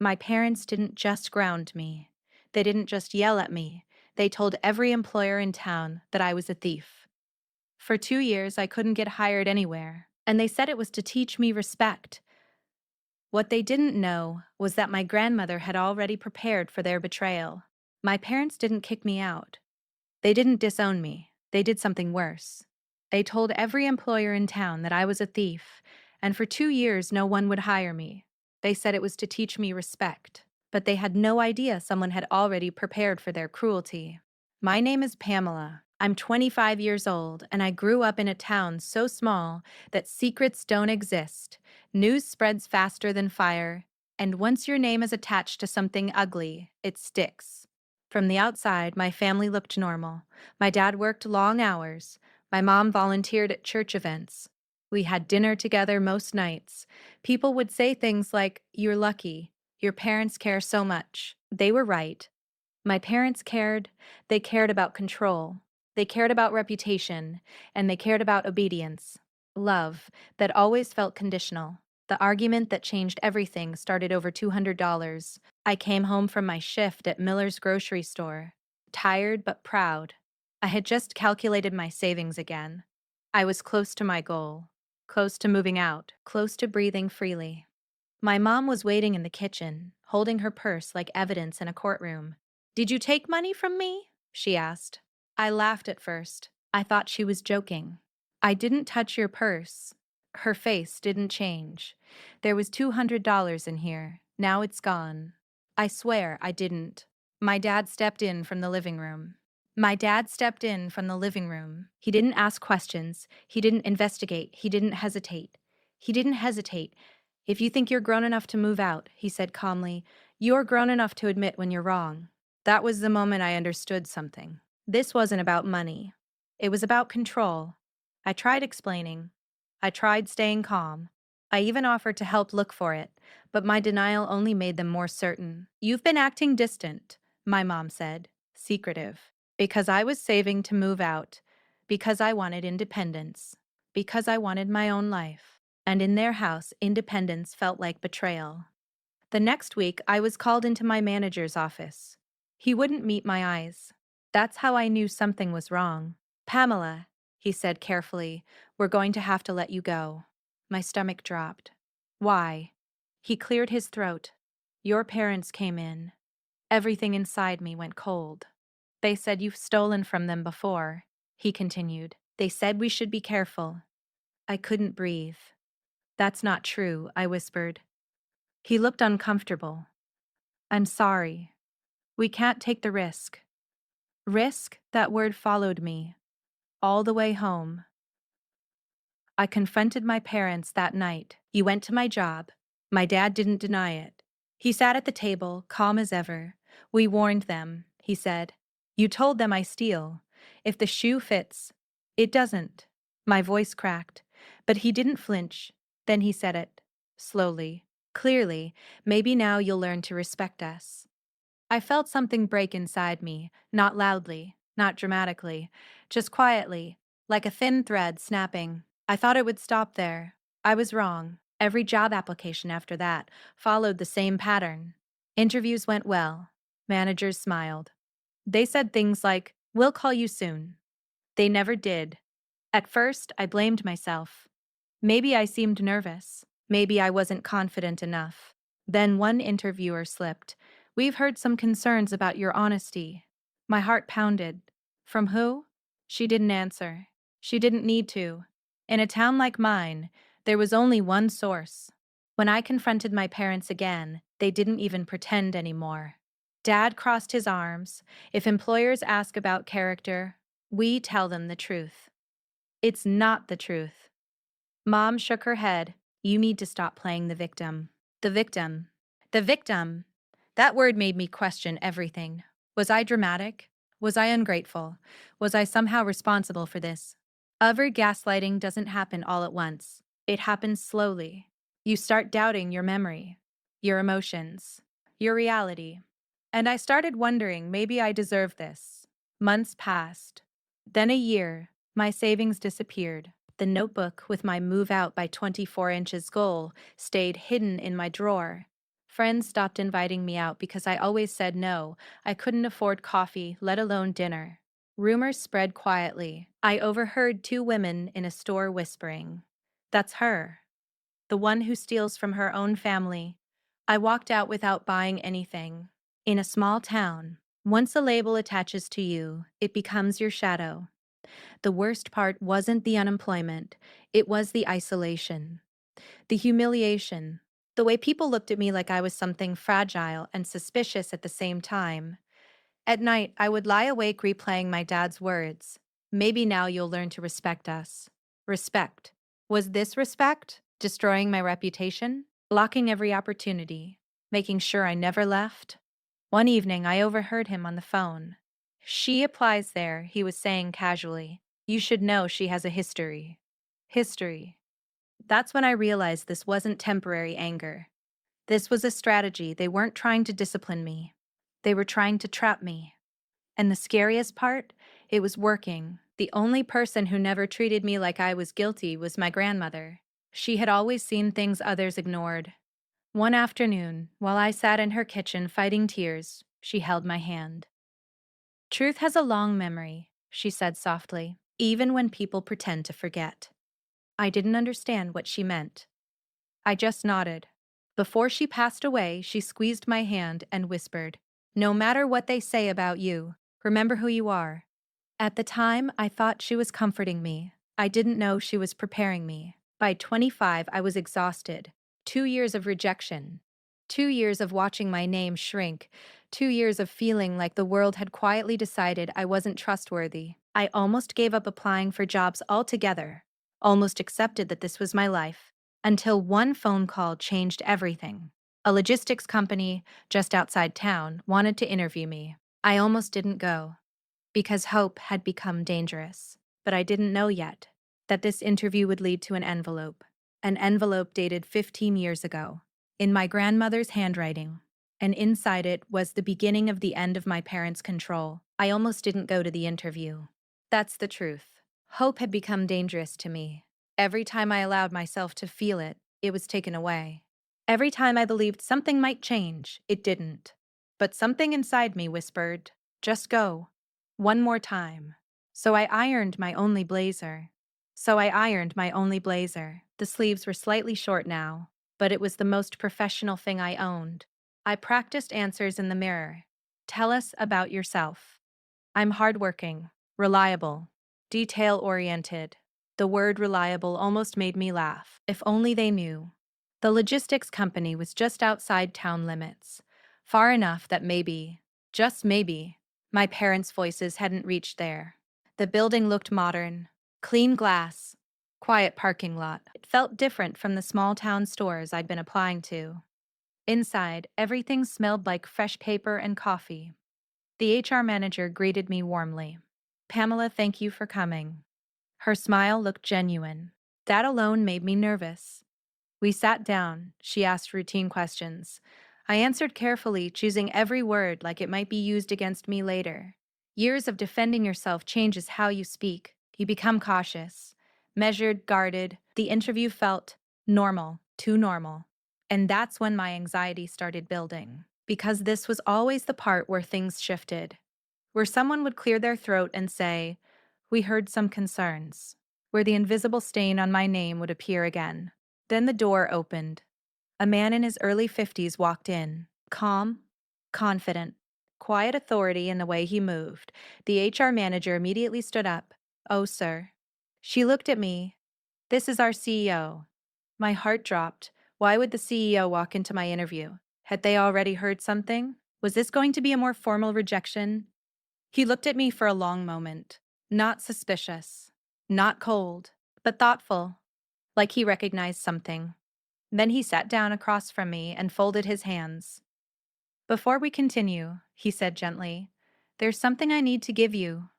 My parents didn't just ground me. They didn't just yell at me. They told every employer in town that I was a thief. For 2 years, I couldn't get hired anywhere, and they said it was to teach me respect. What they didn't know was that my grandmother had already prepared for their betrayal. My parents didn't kick me out. They didn't disown me. They did something worse. They told every employer in town that I was a thief, and for 2 years no one would hire me. They said it was to teach me respect, but they had no idea someone had already prepared for their cruelty. My name is Pamela. I'm 25 years old, and I grew up in a town so small that secrets don't exist. News spreads faster than fire, and once your name is attached to something ugly, it sticks. From the outside, my family looked normal. My dad worked long hours. My mom volunteered at church events. We had dinner together most nights. People would say things like, "You're lucky. Your parents care so much." They were right. My parents cared. They cared about control. They cared about reputation. And they cared about obedience. Love that always felt conditional. The argument that changed everything started over $200. I came home from my shift at Miller's grocery store, tired but proud. I had just calculated my savings again. I was close to my goal, close to moving out, close to breathing freely. My mom was waiting in the kitchen, holding her purse like evidence in a courtroom. "Did you take money from me?" she asked. I laughed at first. I thought she was joking. "I didn't touch your purse." Her face didn't change. "There was $200 in here. Now it's gone." "I swear I didn't." My dad stepped in from the living room. He didn't ask questions. He didn't investigate. He didn't hesitate. "If you think you're grown enough to move out," he said calmly, "you're grown enough to admit when you're wrong." That was the moment I understood something. This wasn't about money. It was about control. I tried explaining. I tried staying calm. I even offered to help look for it, but my denial only made them more certain. "You've been acting distant," my mom said, secretive. Because I was saving to move out. Because I wanted independence. Because I wanted my own life. And in their house, independence felt like betrayal. The next week, I was called into my manager's office. He wouldn't meet my eyes. That's how I knew something was wrong. "Pamela," he said carefully, "we're going to have to let you go." My stomach dropped. "Why?" He cleared his throat. "Your parents came in." Everything inside me went cold. "They said you've stolen from them before," he continued. "They said we should be careful." I couldn't breathe. "That's not true," I whispered. He looked uncomfortable. "I'm sorry. We can't take the risk." Risk, that word followed me, all the way home. I confronted my parents that night. "You went to my job." My dad didn't deny it. He sat at the table, calm as ever. "We warned them," he said. "You told them I steal. If the shoe fits, it doesn't." My voice cracked, but he didn't flinch. Then he said it, slowly, clearly, "Maybe now you'll learn to respect us." I felt something break inside me, not loudly, not dramatically, just quietly, like a thin thread snapping. I thought it would stop there. I was wrong. Every job application after that followed the same pattern. Interviews went well. Managers smiled. They said things like, "We'll call you soon." They never did. At first, I blamed myself. Maybe I seemed nervous. Maybe I wasn't confident enough. Then one interviewer slipped. "We've heard some concerns about your honesty." My heart pounded. From who? She didn't answer. She didn't need to. In a town like mine, there was only one source. When I confronted my parents again, they didn't even pretend anymore. Dad crossed his arms. "If employers ask about character, we tell them the truth." "It's not the truth." Mom shook her head. "You need to stop playing the victim." The victim. The victim. That word made me question everything. Was I dramatic? Was I ungrateful? Was I somehow responsible for this? Other gaslighting doesn't happen all at once. It happens slowly. You start doubting your memory, your emotions, your reality. And I started wondering, maybe I deserve this. Months passed. Then a year. My savings disappeared. The notebook with my move out by 24 inches goal stayed hidden in my drawer. Friends stopped inviting me out because I always said no. I couldn't afford coffee, let alone dinner. Rumors spread quietly. I overheard two women in a store whispering, "That's her, the one who steals from her own family." I walked out without buying anything. In a small town, once a label attaches to you, it becomes your shadow. The worst part wasn't the unemployment, it was the isolation, the humiliation, the way people looked at me like I was something fragile and suspicious at the same time. At night, I would lie awake replaying my dad's words. "Maybe now you'll learn to respect us." Respect. Was this respect? Destroying my reputation? Blocking every opportunity? Making sure I never left? One evening, I overheard him on the phone. "She applies there," he was saying casually. "You should know she has a history." History. That's when I realized this wasn't temporary anger. This was a strategy. They weren't trying to discipline me. They were trying to trap me. And the scariest part? It was working. The only person who never treated me like I was guilty was my grandmother. She had always seen things others ignored. One afternoon, while I sat in her kitchen fighting tears, she held my hand. "Truth has a long memory," she said softly, "even when people pretend to forget." I didn't understand what she meant. I just nodded. Before she passed away, she squeezed my hand and whispered, "No matter what they say about you, remember who you are." At the time, I thought she was comforting me. I didn't know she was preparing me. By 25, I was exhausted. 2 years of rejection. 2 years of watching my name shrink. 2 years of feeling like the world had quietly decided I wasn't trustworthy. I almost gave up applying for jobs altogether. Almost accepted that this was my life. Until one phone call changed everything. A logistics company, just outside town, wanted to interview me. I almost didn't go because hope had become dangerous. But I didn't know yet that this interview would lead to an envelope dated 15 years ago, in my grandmother's handwriting. And inside it was the beginning of the end of my parents' control. I almost didn't go to the interview. That's the truth. Hope had become dangerous to me. Every time I allowed myself to feel it, it was taken away. Every time I believed something might change, it didn't. But something inside me whispered, "Just go. One more time." So I ironed my only blazer. The sleeves were slightly short now, but it was the most professional thing I owned. I practiced answers in the mirror. "Tell us about yourself." "I'm hardworking, reliable, detail-oriented." The word reliable almost made me laugh. If only they knew. The logistics company was just outside town limits, far enough that maybe, just maybe, my parents' voices hadn't reached there. The building looked modern, clean glass, quiet parking lot. It felt different from the small town stores I'd been applying to. Inside, everything smelled like fresh paper and coffee. The HR manager greeted me warmly. "Pamela, thank you for coming." Her smile looked genuine. That alone made me nervous. We sat down. She asked routine questions. I answered carefully, choosing every word like it might be used against me later. Years of defending yourself changes how you speak. You become cautious, measured, guarded. The interview felt normal, too normal. And that's when my anxiety started building. Because this was always the part where things shifted. Where someone would clear their throat and say, "We heard some concerns." Where the invisible stain on my name would appear again. Then the door opened. A man in his early 50s walked in, calm, confident, quiet authority in the way he moved. The HR manager immediately stood up. "Oh, sir." She looked at me. "This is our CEO." My heart dropped. Why would the CEO walk into my interview? Had they already heard something? Was this going to be a more formal rejection? He looked at me for a long moment. Not suspicious, not cold, but thoughtful, like he recognized something. Then he sat down across from me and folded his hands. "Before we continue," he said gently, "there's something I need to give you."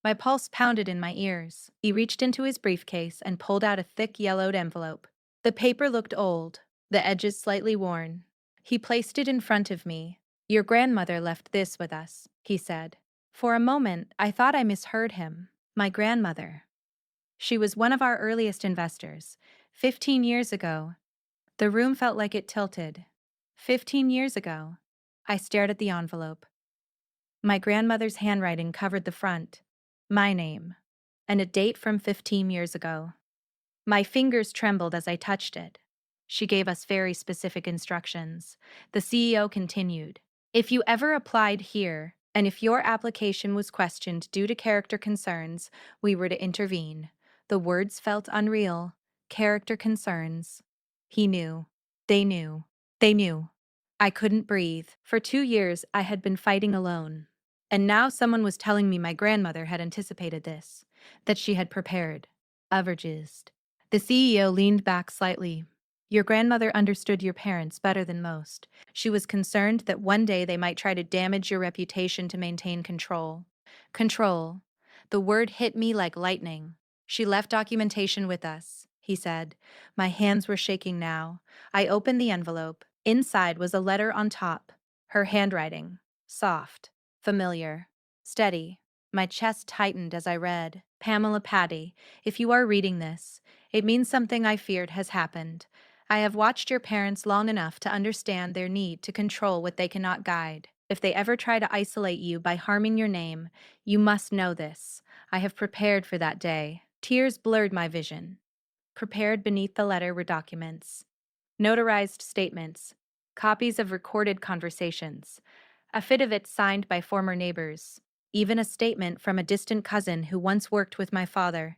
My pulse pounded in my ears. He reached into his briefcase and pulled out a thick yellowed envelope. The paper looked old, the edges slightly worn. He placed it in front of me. "Your grandmother left this with us," he said. For a moment, I thought I misheard him. My grandmother. She was one of our earliest investors. 15 years ago. The room felt like it tilted. 15 years ago. I stared at the envelope. My grandmother's handwriting covered the front, my name, and a date from 15 years ago. My fingers trembled as I touched it. She gave us very specific instructions. The CEO continued. If you ever applied here, and if your application was questioned due to character concerns, we were to intervene. The words felt unreal. Character concerns. He knew. They knew. They knew. I couldn't breathe. For 2 years, I had been fighting alone. And now someone was telling me my grandmother had anticipated this, that she had prepared. Averaged. The CEO leaned back slightly. Your grandmother understood your parents better than most. She was concerned that one day they might try to damage your reputation to maintain control. Control. The word hit me like lightning. She left documentation with us, he said. My hands were shaking now. I opened the envelope. Inside was a letter on top. Her handwriting. Soft. Familiar. Steady. My chest tightened as I read. Pamela Patty, if you are reading this, it means something I feared has happened. I have watched your parents long enough to understand their need to control what they cannot guide. If they ever try to isolate you by harming your name, you must know this. I have prepared for that day. Tears blurred my vision. Prepared beneath the letter were documents. Notarized statements. Copies of recorded conversations. Affidavits signed by former neighbors. Even a statement from a distant cousin who once worked with my father.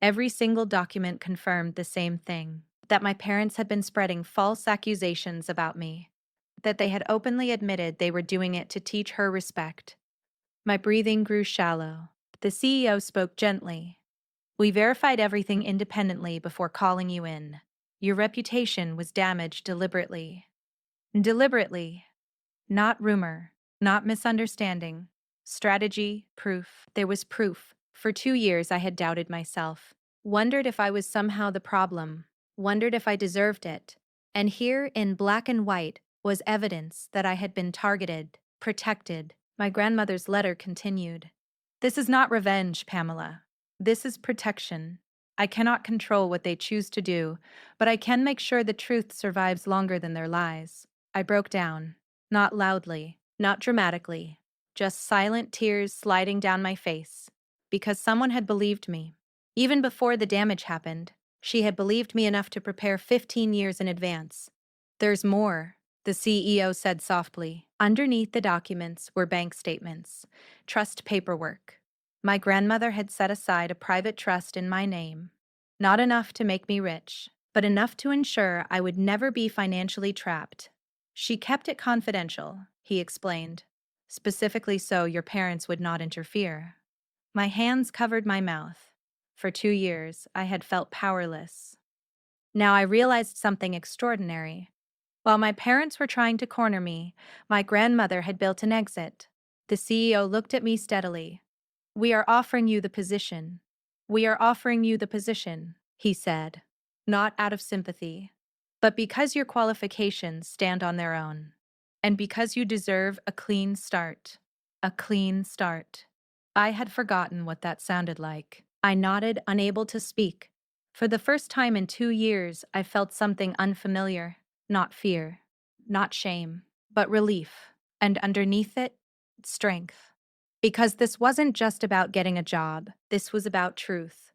Every single document confirmed the same thing, that my parents had been spreading false accusations about me, that they had openly admitted they were doing it to teach her respect. My breathing grew shallow. The CEO spoke gently. We verified everything independently before calling you in. Your reputation was damaged deliberately. Deliberately. Not rumor, not misunderstanding. Strategy, proof. There was proof. For 2 years I had doubted myself. Wondered if I was somehow the problem. Wondered if I deserved it. And here, in black and white, was evidence that I had been targeted, protected. My grandmother's letter continued. This is not revenge, Pamela. This is protection. I cannot control what they choose to do, but I can make sure the truth survives longer than their lies. I broke down. Not loudly, not dramatically, just silent tears sliding down my face. Because someone had believed me. Even before the damage happened, she had believed me enough to prepare 15 years in advance. There's more, the CEO said softly. Underneath the documents were bank statements, trust paperwork. My grandmother had set aside a private trust in my name. Not enough to make me rich, but enough to ensure I would never be financially trapped. She kept it confidential, he explained. Specifically so your parents would not interfere. My hands covered my mouth. For 2 years, I had felt powerless. Now I realized something extraordinary. While my parents were trying to corner me, my grandmother had built an exit. The CEO looked at me steadily. We are offering you the position. We are offering you the position, he said. Not out of sympathy, but because your qualifications stand on their own. And because you deserve a clean start. A clean start. I had forgotten what that sounded like. I nodded, unable to speak. For the first time in 2 years, I felt something unfamiliar. Not fear, not shame, but relief. And underneath it, strength. Because this wasn't just about getting a job, this was about truth.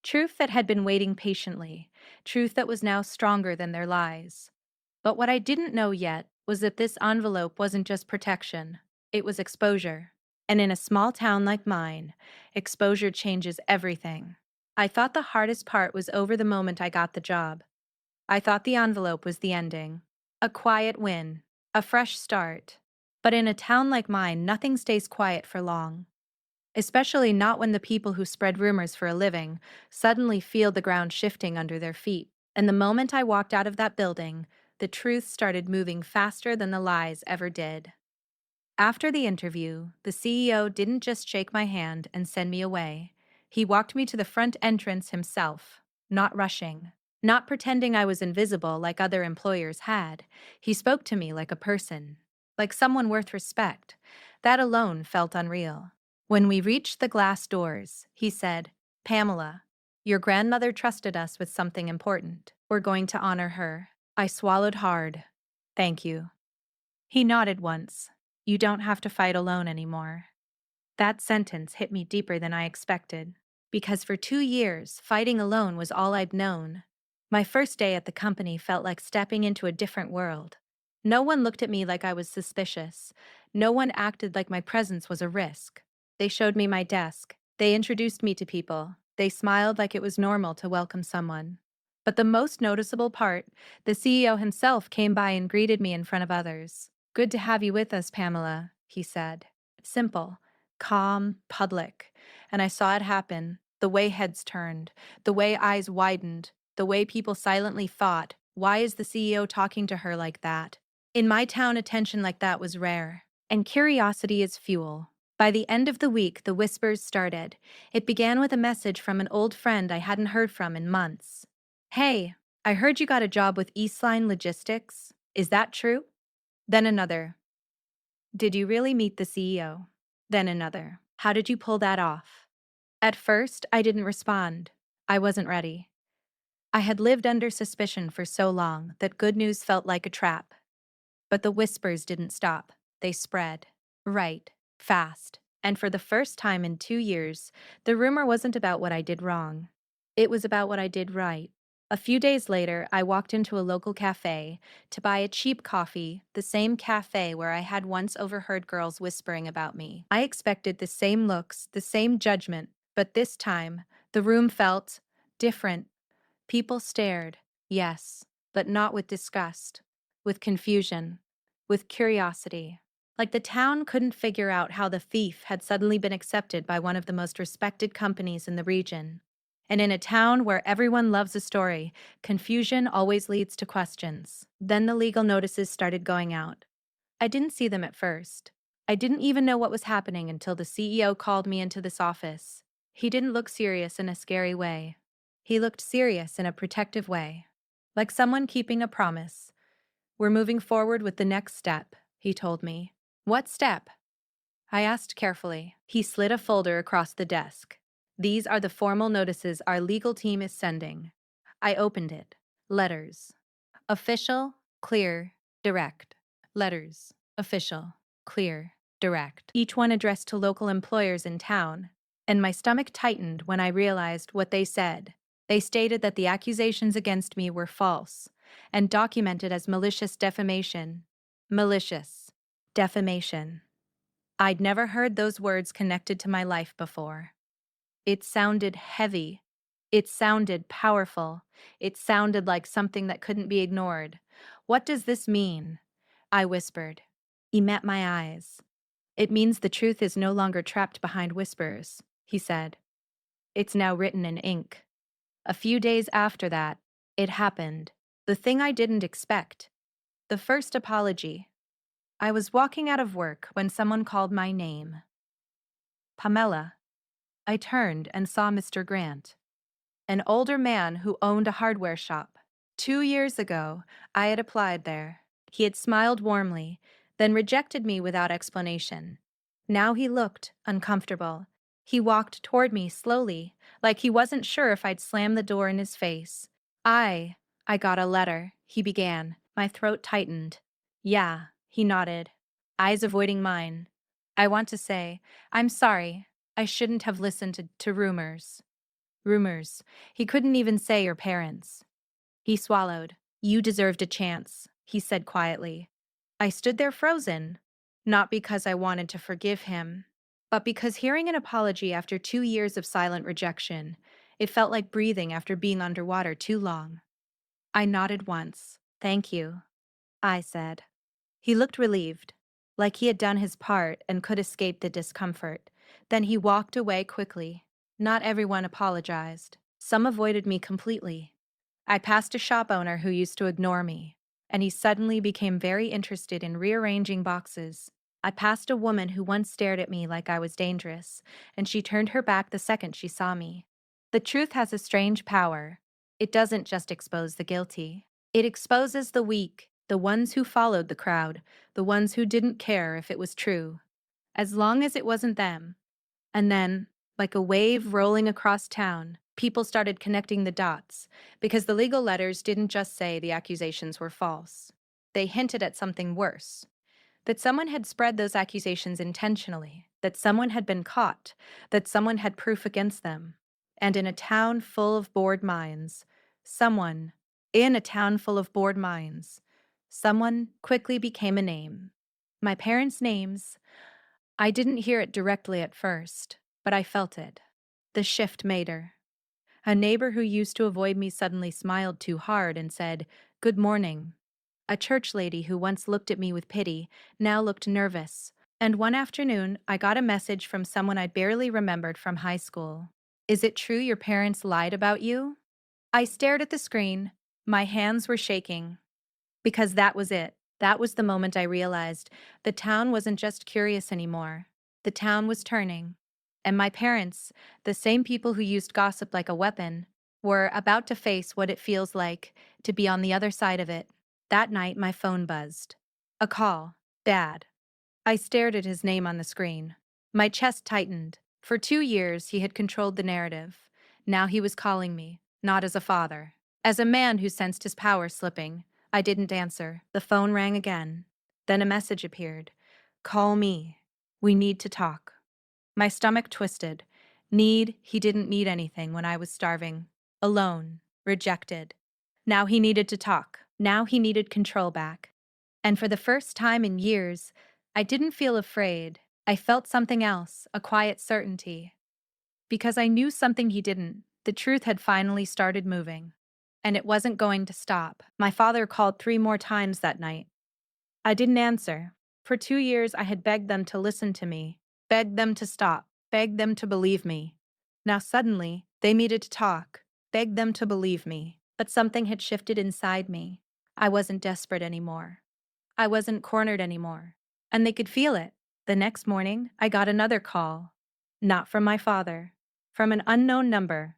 Truth that had been waiting patiently, truth that was now stronger than their lies. But what I didn't know yet was that this envelope wasn't just protection, it was exposure. And in a small town like mine, exposure changes everything. I thought the hardest part was over the moment I got the job. I thought the envelope was the ending. A quiet win, a fresh start. But in a town like mine, nothing stays quiet for long. Especially not when the people who spread rumors for a living suddenly feel the ground shifting under their feet. And the moment I walked out of that building, the truth started moving faster than the lies ever did. After the interview, the CEO didn't just shake my hand and send me away. He walked me to the front entrance himself, not rushing, not pretending I was invisible like other employers had. He spoke to me like a person, like someone worth respect. That alone felt unreal. When we reached the glass doors, he said, Pamela, your grandmother trusted us with something important. We're going to honor her. I swallowed hard. Thank you. He nodded once. You don't have to fight alone anymore. That sentence hit me deeper than I expected, because for 2 years, fighting alone was all I'd known. My first day at the company felt like stepping into a different world. No one looked at me like I was suspicious. No one acted like my presence was a risk. They showed me my desk. They introduced me to people. They smiled like it was normal to welcome someone. But the most noticeable part, the CEO himself came by and greeted me in front of others. Good to have you with us, Pamela, he said. Simple, calm, public. And I saw it happen. The way heads turned, the way eyes widened, the way people silently thought, why is the CEO talking to her like that? In my town, attention like that was rare. And curiosity is fuel. By the end of the week, the whispers started. It began with a message from an old friend I hadn't heard from in months. Hey, I heard you got a job with Eastline Logistics. Is that true? Then another. Did you really meet the CEO? Then another. How did you pull that off? At first, I didn't respond. I wasn't ready. I had lived under suspicion for so long that good news felt like a trap. But the whispers didn't stop. They spread. Right. Fast. And for the first time in 2 years, the rumor wasn't about what I did wrong. It was about what I did right. A few days later, I walked into a local cafe to buy a cheap coffee, the same cafe where I had once overheard girls whispering about me. I expected the same looks, the same judgment, but this time, the room felt different. People stared, yes, but not with disgust, with confusion, with curiosity. Like the town couldn't figure out how the thief had suddenly been accepted by one of the most respected companies in the region. And in a town where everyone loves a story, confusion always leads to questions. Then the legal notices started going out. I didn't see them at first. I didn't even know what was happening until the CEO called me into this office. He didn't look serious in a scary way. He looked serious in a protective way, like someone keeping a promise. We're moving forward with the next step, he told me. What step? I asked carefully. He slid a folder across the desk. These are the formal notices our legal team is sending. I opened it. Letters. Official, clear, direct. Letters. Official, clear, direct. Each one addressed to local employers in town. And my stomach tightened when I realized what they said. They stated that the accusations against me were false and documented as malicious defamation. Malicious. Defamation. I'd never heard those words connected to my life before. It sounded heavy. It sounded powerful. It sounded like something that couldn't be ignored. What does this mean? I whispered. He met my eyes. It means the truth is no longer trapped behind whispers, he said. It's now written in ink. A few days after that, it happened. The thing I didn't expect. The first apology. I was walking out of work when someone called my name. Pamela. I turned and saw Mr. Grant, an older man who owned a hardware shop. 2 years ago, I had applied there. He had smiled warmly, then rejected me without explanation. Now he looked uncomfortable. He walked toward me slowly, like he wasn't sure if I'd slam the door in his face. I got a letter, he began. My throat tightened. Yeah, he nodded, eyes avoiding mine. I want to say, I'm sorry. I shouldn't have listened to rumors. Rumors. He couldn't even say your parents. He swallowed. You deserved a chance, he said quietly. I stood there frozen, not because I wanted to forgive him, but because hearing an apology after 2 years of silent rejection, it felt like breathing after being underwater too long. I nodded once. Thank you, I said. He looked relieved, like he had done his part and could escape the discomfort. Then he walked away quickly. Not everyone apologized. Some avoided me completely. I passed a shop owner who used to ignore me, and he suddenly became very interested in rearranging boxes. I passed a woman who once stared at me like I was dangerous, and she turned her back the second she saw me. The truth has a strange power. It doesn't just expose the guilty. It exposes the weak, the ones who followed the crowd, the ones who didn't care if it was true, as long as it wasn't them. And then, like a wave rolling across town, people started connecting the dots, because the legal letters didn't just say the accusations were false. They hinted at something worse, that someone had spread those accusations intentionally, that someone had been caught, that someone had proof against them. And in a town full of bored minds, someone, in a town full of bored minds, someone quickly became a name. My parents' names. I didn't hear it directly at first, but I felt it. The shift made her. A neighbor who used to avoid me suddenly smiled too hard and said, "Good morning." A church lady who once looked at me with pity now looked nervous. And one afternoon, I got a message from someone I barely remembered from high school. "Is it true your parents lied about you?" I stared at the screen. My hands were shaking. Because that was it. That was the moment I realized the town wasn't just curious anymore. The town was turning. And my parents, the same people who used gossip like a weapon, were about to face what it feels like to be on the other side of it. That night, my phone buzzed. A call. Dad. I stared at his name on the screen. My chest tightened. For 2 years, he had controlled the narrative. Now he was calling me, not as a father, as a man who sensed his power slipping. I didn't answer. The phone rang again. Then a message appeared. "Call me. We need to talk." My stomach twisted. He didn't need anything when I was starving. Alone. Rejected. Now he needed to talk. Now he needed control back. And for the first time in years, I didn't feel afraid. I felt something else, a quiet certainty. Because I knew something he didn't. The truth had finally started moving. And it wasn't going to stop. My father called 3 more times that night. I didn't answer. For 2 years, I had begged them to listen to me, begged them to stop, begged them to believe me. Now suddenly, they needed to talk, begged them to believe me. But something had shifted inside me. I wasn't desperate anymore. I wasn't cornered anymore. And they could feel it. The next morning, I got another call. Not from my father. From an unknown number.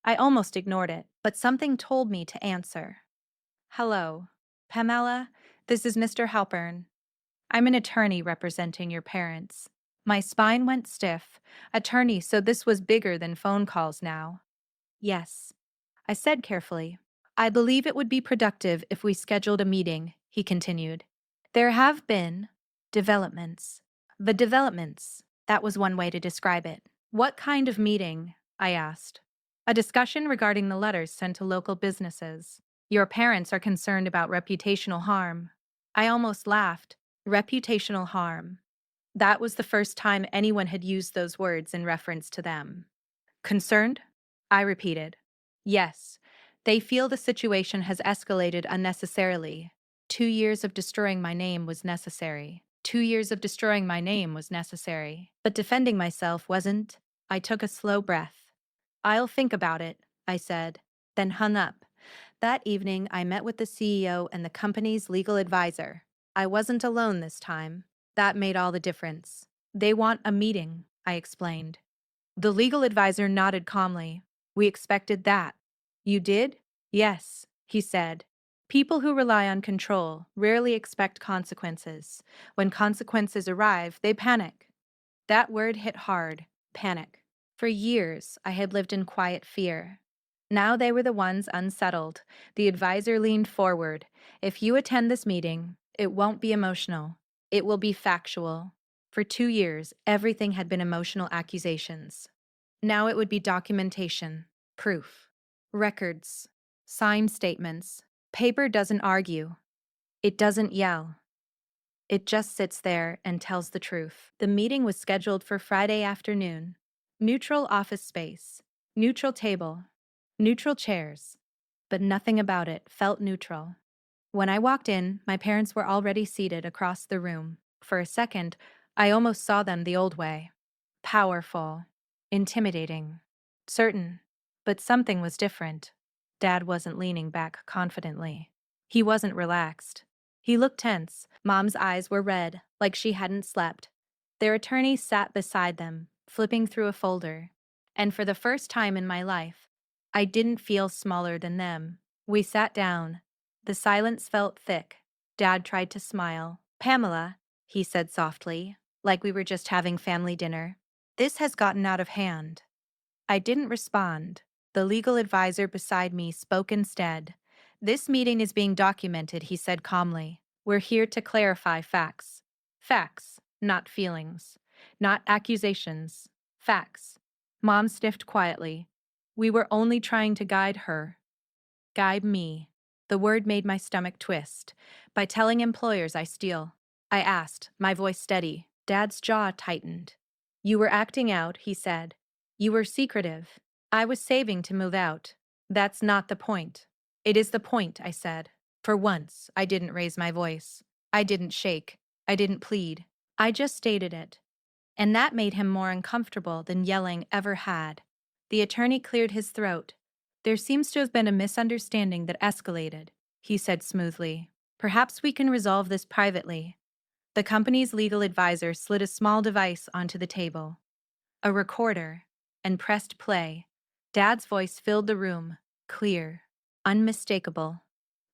I almost ignored it, but something told me to answer. "Hello. Pamela, this is Mr. Halpern. I'm an attorney representing your parents." My spine went stiff. Attorney, so this was bigger than phone calls now. "Yes," I said carefully. "I believe it would be productive if we scheduled a meeting," he continued. "There have been developments." The developments, that was one way to describe it. "What kind of meeting?" I asked. "A discussion regarding the letters sent to local businesses. Your parents are concerned about reputational harm." I almost laughed. Reputational harm. That was the first time anyone had used those words in reference to them. "Concerned?" I repeated. "Yes. They feel the situation has escalated unnecessarily. 2 years of destroying my name was necessary. 2 years of destroying my name was necessary. But defending myself wasn't." I took a slow breath. "I'll think about it," I said, then hung up. That evening, I met with the CEO and the company's legal advisor. I wasn't alone this time. That made all the difference. "They want a meeting," I explained. The legal advisor nodded calmly. "We expected that." "You did?" "Yes," he said. "People who rely on control rarely expect consequences. When consequences arrive, they panic." That word hit hard. Panic. For years, I had lived in quiet fear. Now they were the ones unsettled. The advisor leaned forward. "If you attend this meeting, it won't be emotional. It will be factual." For 2 years, everything had been emotional accusations. Now it would be documentation, proof, records, signed statements. Paper doesn't argue. It doesn't yell. It just sits there and tells the truth. The meeting was scheduled for Friday afternoon. Neutral office space. Neutral table. Neutral chairs. But nothing about it felt neutral. When I walked in, my parents were already seated across the room. For a second, I almost saw them the old way. Powerful. Intimidating. Certain. But something was different. Dad wasn't leaning back confidently. He wasn't relaxed. He looked tense. Mom's eyes were red, like she hadn't slept. Their attorney sat beside them, flipping through a folder. And for the first time in my life, I didn't feel smaller than them. We sat down. The silence felt thick. Dad tried to smile. "Pamela," he said softly, like we were just having family dinner, "this has gotten out of hand." I didn't respond. The legal advisor beside me spoke instead. "This meeting is being documented," he said calmly. We're here to clarify facts. Facts, not feelings. Not accusations. Facts. Mom sniffed quietly. We were only trying to guide her. Guide me. The word made my stomach twist. By telling employers I steal. I asked, my voice steady. Dad's jaw tightened. You were acting out, he said. You were secretive. I was saving to move out. That's not the point. It is the point, I said. For once, I didn't raise my voice. I didn't shake. I didn't plead. I just stated it. And that made him more uncomfortable than yelling ever had. The attorney cleared his throat. There seems to have been a misunderstanding that escalated, he said smoothly. Perhaps we can resolve this privately. The company's legal advisor slid a small device onto the table. A recorder, and pressed play. Dad's voice filled the room, clear, unmistakable.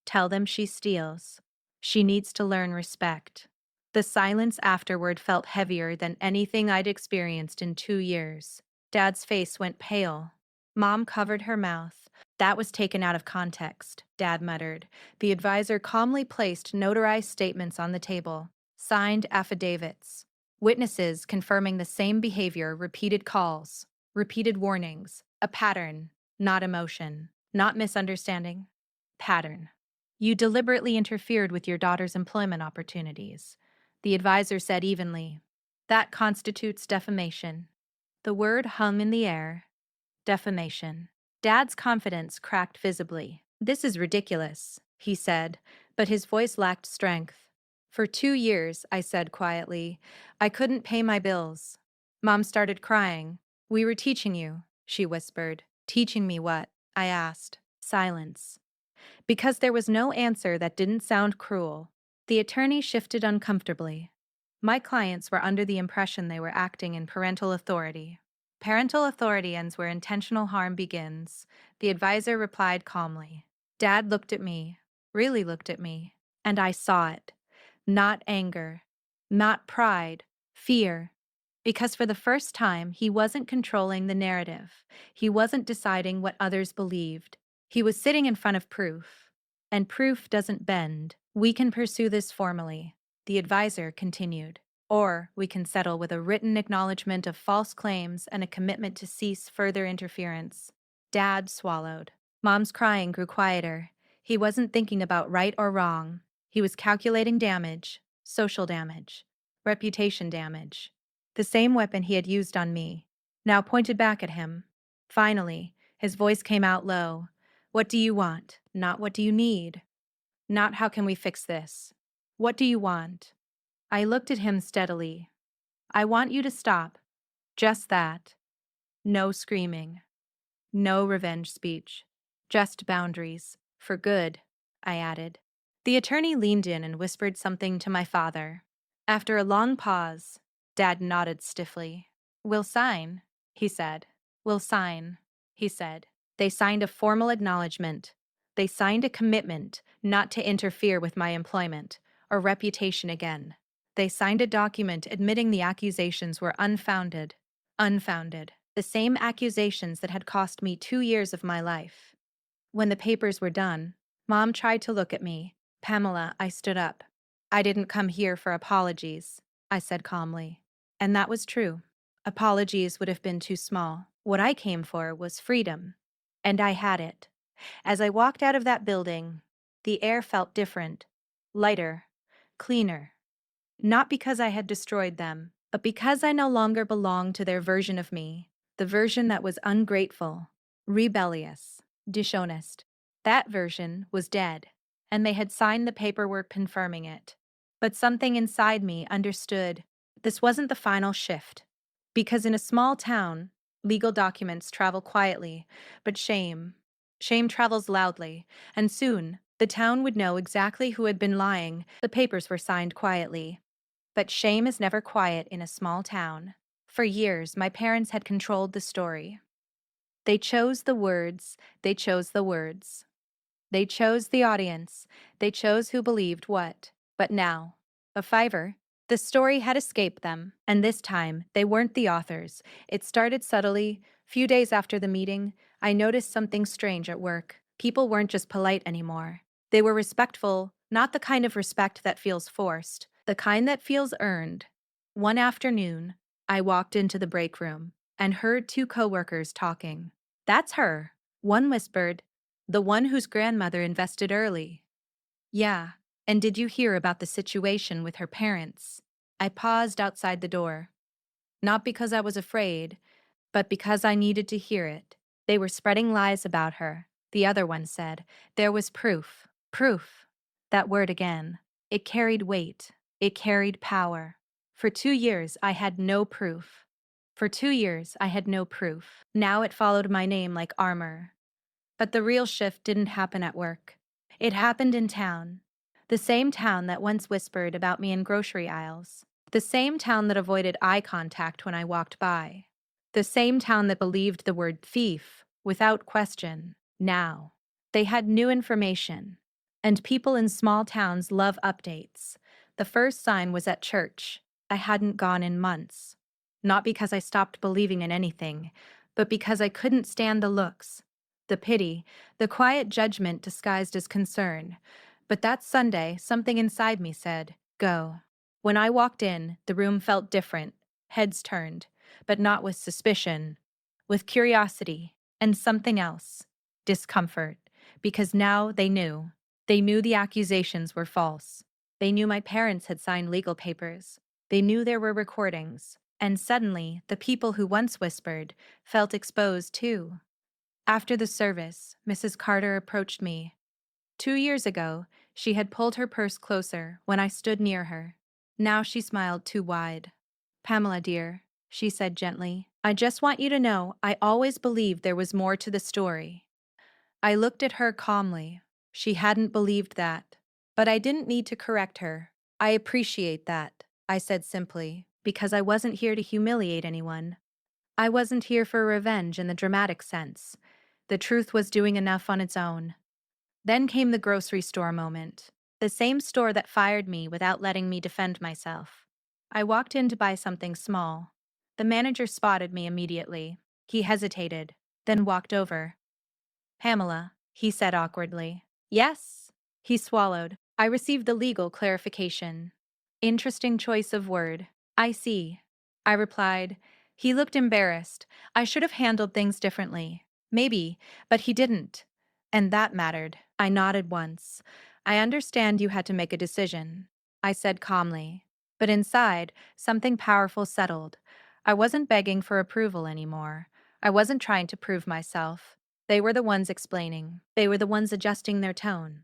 Tell them she steals. She needs to learn respect. The silence afterward felt heavier than anything I'd experienced in 2 years. Dad's face went pale. Mom covered her mouth. That was taken out of context, Dad muttered. The advisor calmly placed notarized statements on the table, signed affidavits. Witnesses confirming the same behavior, repeated calls, repeated warnings, a pattern, not emotion, not misunderstanding. Pattern. You deliberately interfered with your daughter's employment opportunities, the advisor said evenly. That constitutes defamation. The word hung in the air. Defamation. Dad's confidence cracked visibly. This is ridiculous, he said, but his voice lacked strength. For 2 years, I said quietly, I couldn't pay my bills. Mom started crying. We were teaching you, she whispered. Teaching me what? I asked. Silence. Because there was no answer that didn't sound cruel. The attorney shifted uncomfortably. My clients were under the impression they were acting in parental authority. Parental authority ends where intentional harm begins, the advisor replied calmly. Dad looked at me, really looked at me, and I saw it. Not anger, not pride, fear. Because for the first time, he wasn't controlling the narrative. He wasn't deciding what others believed. He was sitting in front of proof. And proof doesn't bend. We can pursue this formally, the advisor continued. Or we can settle with a written acknowledgement of false claims and a commitment to cease further interference. Dad swallowed. Mom's crying grew quieter. He wasn't thinking about right or wrong. He was calculating damage, social damage, reputation damage. The same weapon he had used on me, now pointed back at him. Finally, his voice came out low. What do you want? Not what do you need? Not how can we fix this? What do you want? I looked at him steadily. I want you to stop. Just that. No screaming. No revenge speech. Just boundaries. For good, I added. The attorney leaned in and whispered something to my father. After a long pause, Dad nodded stiffly. We'll sign, he said. We'll sign, he said. They signed a formal acknowledgement. They signed a commitment not to interfere with my employment or reputation again. They signed a document admitting the accusations were unfounded. Unfounded. The same accusations that had cost me 2 years of my life. When the papers were done, Mom tried to look at me. Pamela, I stood up. I didn't come here for apologies, I said calmly. And that was true. Apologies would have been too small. What I came for was freedom. And I had it. As I walked out of that building, the air felt different, lighter, cleaner. Not because I had destroyed them, but because I no longer belonged to their version of me, the version that was ungrateful, rebellious, dishonest. That version was dead, and they had signed the paperwork confirming it. But something inside me understood this wasn't the final shift. Because in a small town, legal documents travel quietly, but shame travels loudly, and soon the town would know exactly who had been lying. The papers were signed quietly. But shame is never quiet in a small town. For years, my parents had controlled the story. They chose the words, they chose the words. They chose the audience, they chose who believed what. But now, a fiver, the story had escaped them, and this time, they weren't the authors. It started subtly. Few days after the meeting, I noticed something strange at work. People weren't just polite anymore. They were respectful, Not the kind of respect that feels forced, the kind that feels earned. One afternoon, I walked into the break room and heard two coworkers talking. That's her, one whispered, the one whose grandmother invested early. Yeah, and did you hear about the situation with her parents? I paused outside the door, not because I was afraid, but because I needed to hear it. They were spreading lies about her, the other one said. There was proof. Proof. That word again. It carried weight. It carried power. For 2 years, I had no proof. For 2 years, I had no proof. Now it followed my name like armor. But the real shift didn't happen at work. It happened in town. The same town that once whispered about me in grocery aisles. The same town that avoided eye contact when I walked by. The same town that believed the word thief without question. Now, they had new information. And people in small towns love updates. The first sign was at church. I hadn't gone in months. Not because I stopped believing in anything, but because I couldn't stand the looks, the pity, the quiet judgment disguised as concern. But that Sunday, something inside me said, go. When I walked in, the room felt different, heads turned, but not with suspicion, with curiosity, and something else, discomfort, because now they knew. They knew the accusations were false. They knew my parents had signed legal papers. They knew there were recordings. And suddenly, the people who once whispered felt exposed too. After the service, Mrs. Carter approached me. 2 years ago, she had pulled her purse closer when I stood near her. Now she smiled too wide. Pamela, dear, she said gently, I just want you to know I always believed there was more to the story. I looked at her calmly. She hadn't believed that. But I didn't need to correct her. I appreciate that, I said simply, because I wasn't here to humiliate anyone. I wasn't here for revenge in the dramatic sense. The truth was doing enough on its own. Then came the grocery store moment. The same store that fired me without letting me defend myself. I walked in to buy something small. The manager spotted me immediately. He hesitated, then walked over. Pamela, he said awkwardly. Yes. He swallowed. I received the legal clarification. Interesting choice of word. I see. I replied. He looked embarrassed. I should have handled things differently. Maybe, but he didn't. And that mattered. I nodded once. I understand you had to make a decision, I said calmly. But inside, something powerful settled. I wasn't begging for approval anymore. I wasn't trying to prove myself. They were the ones explaining. They were the ones adjusting their tone.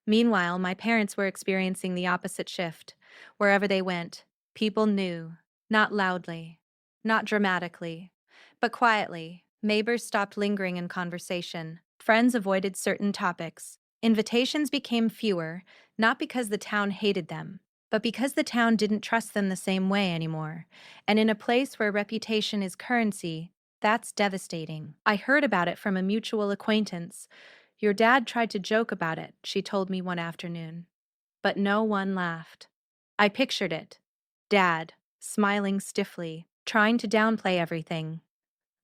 Meanwhile, my parents were experiencing the opposite shift. Wherever they went, people knew. Not loudly, not dramatically, but quietly. Neighbors stopped lingering in conversation. Friends avoided certain topics. Invitations became fewer, not because the town hated them, but because the town didn't trust them the same way anymore. And in a place where reputation is currency, that's devastating. I heard about it from a mutual acquaintance. Your dad tried to joke about it, she told me one afternoon. But no one laughed. I pictured it. Dad, smiling stiffly, trying to downplay everything.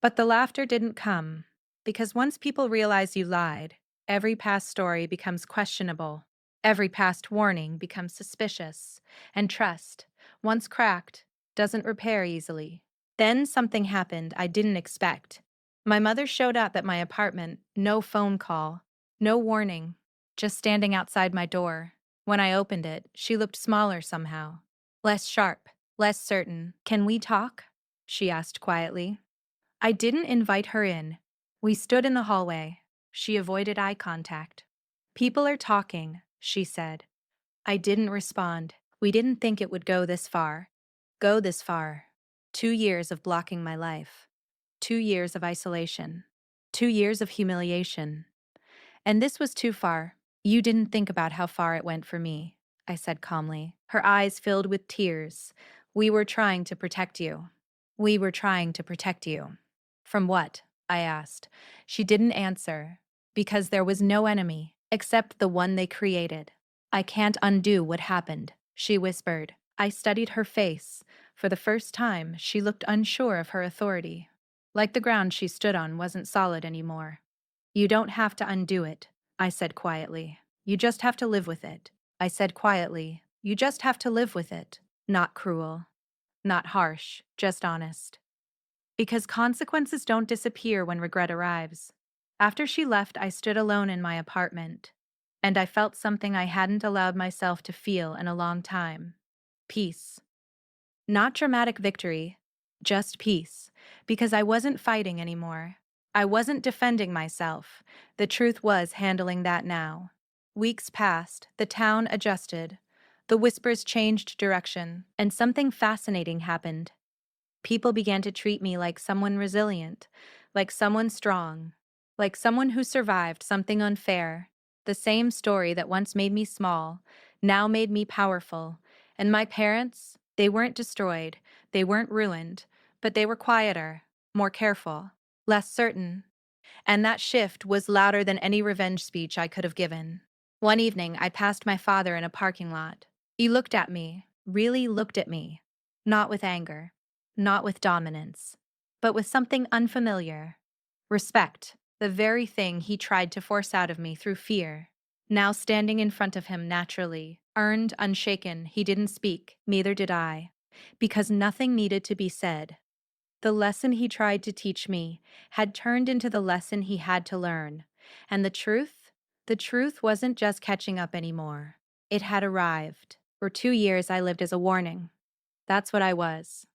But the laughter didn't come, because once people realize you lied, every past story becomes questionable. Every past warning becomes suspicious. And trust, once cracked, doesn't repair easily. Then something happened I didn't expect. My mother showed up at my apartment, no phone call, no warning, just standing outside my door. When I opened it, she looked smaller somehow. Less sharp, less certain. Can we talk? She asked quietly. I didn't invite her in. We stood in the hallway. She avoided eye contact. People are talking, she said. I didn't respond. We didn't think it would go this far. Go this far. 2 years of blocking my life. 2 years of isolation. 2 years of humiliation. And this was too far. You didn't think about how far it went for me, I said calmly. Her eyes filled with tears. We were trying to protect you. We were trying to protect you. From what? I asked. She didn't answer, because there was no enemy, except the one they created. I can't undo what happened, she whispered. I studied her face. For the first time, she looked unsure of her authority. Like the ground she stood on wasn't solid anymore. You don't have to undo it, I said quietly. You just have to live with it. I said quietly. You just have to live with it. Not cruel, not harsh, just honest. Because consequences don't disappear when regret arrives. After she left, I stood alone in my apartment, and I felt something I hadn't allowed myself to feel in a long time. Peace. Not dramatic victory, just peace, because I wasn't fighting anymore. I wasn't defending myself. The truth was handling that now. Weeks passed, the town adjusted, the whispers changed direction, and something fascinating happened. People began to treat me like someone resilient, like someone strong, like someone who survived something unfair. The same story that once made me small now made me powerful. And my parents, they weren't destroyed, they weren't ruined, but they were quieter, more careful, less certain. And that shift was louder than any revenge speech I could have given. One evening, I passed my father in a parking lot. He looked at me, really looked at me, not with anger, not with dominance, but with something unfamiliar. Respect, the very thing he tried to force out of me through fear. Now standing in front of him naturally, earned, unshaken, he didn't speak, neither did I, because nothing needed to be said. The lesson he tried to teach me had turned into the lesson he had to learn. And the truth wasn't just catching up anymore. It had arrived. For 2 years, I lived as a warning. That's what I was.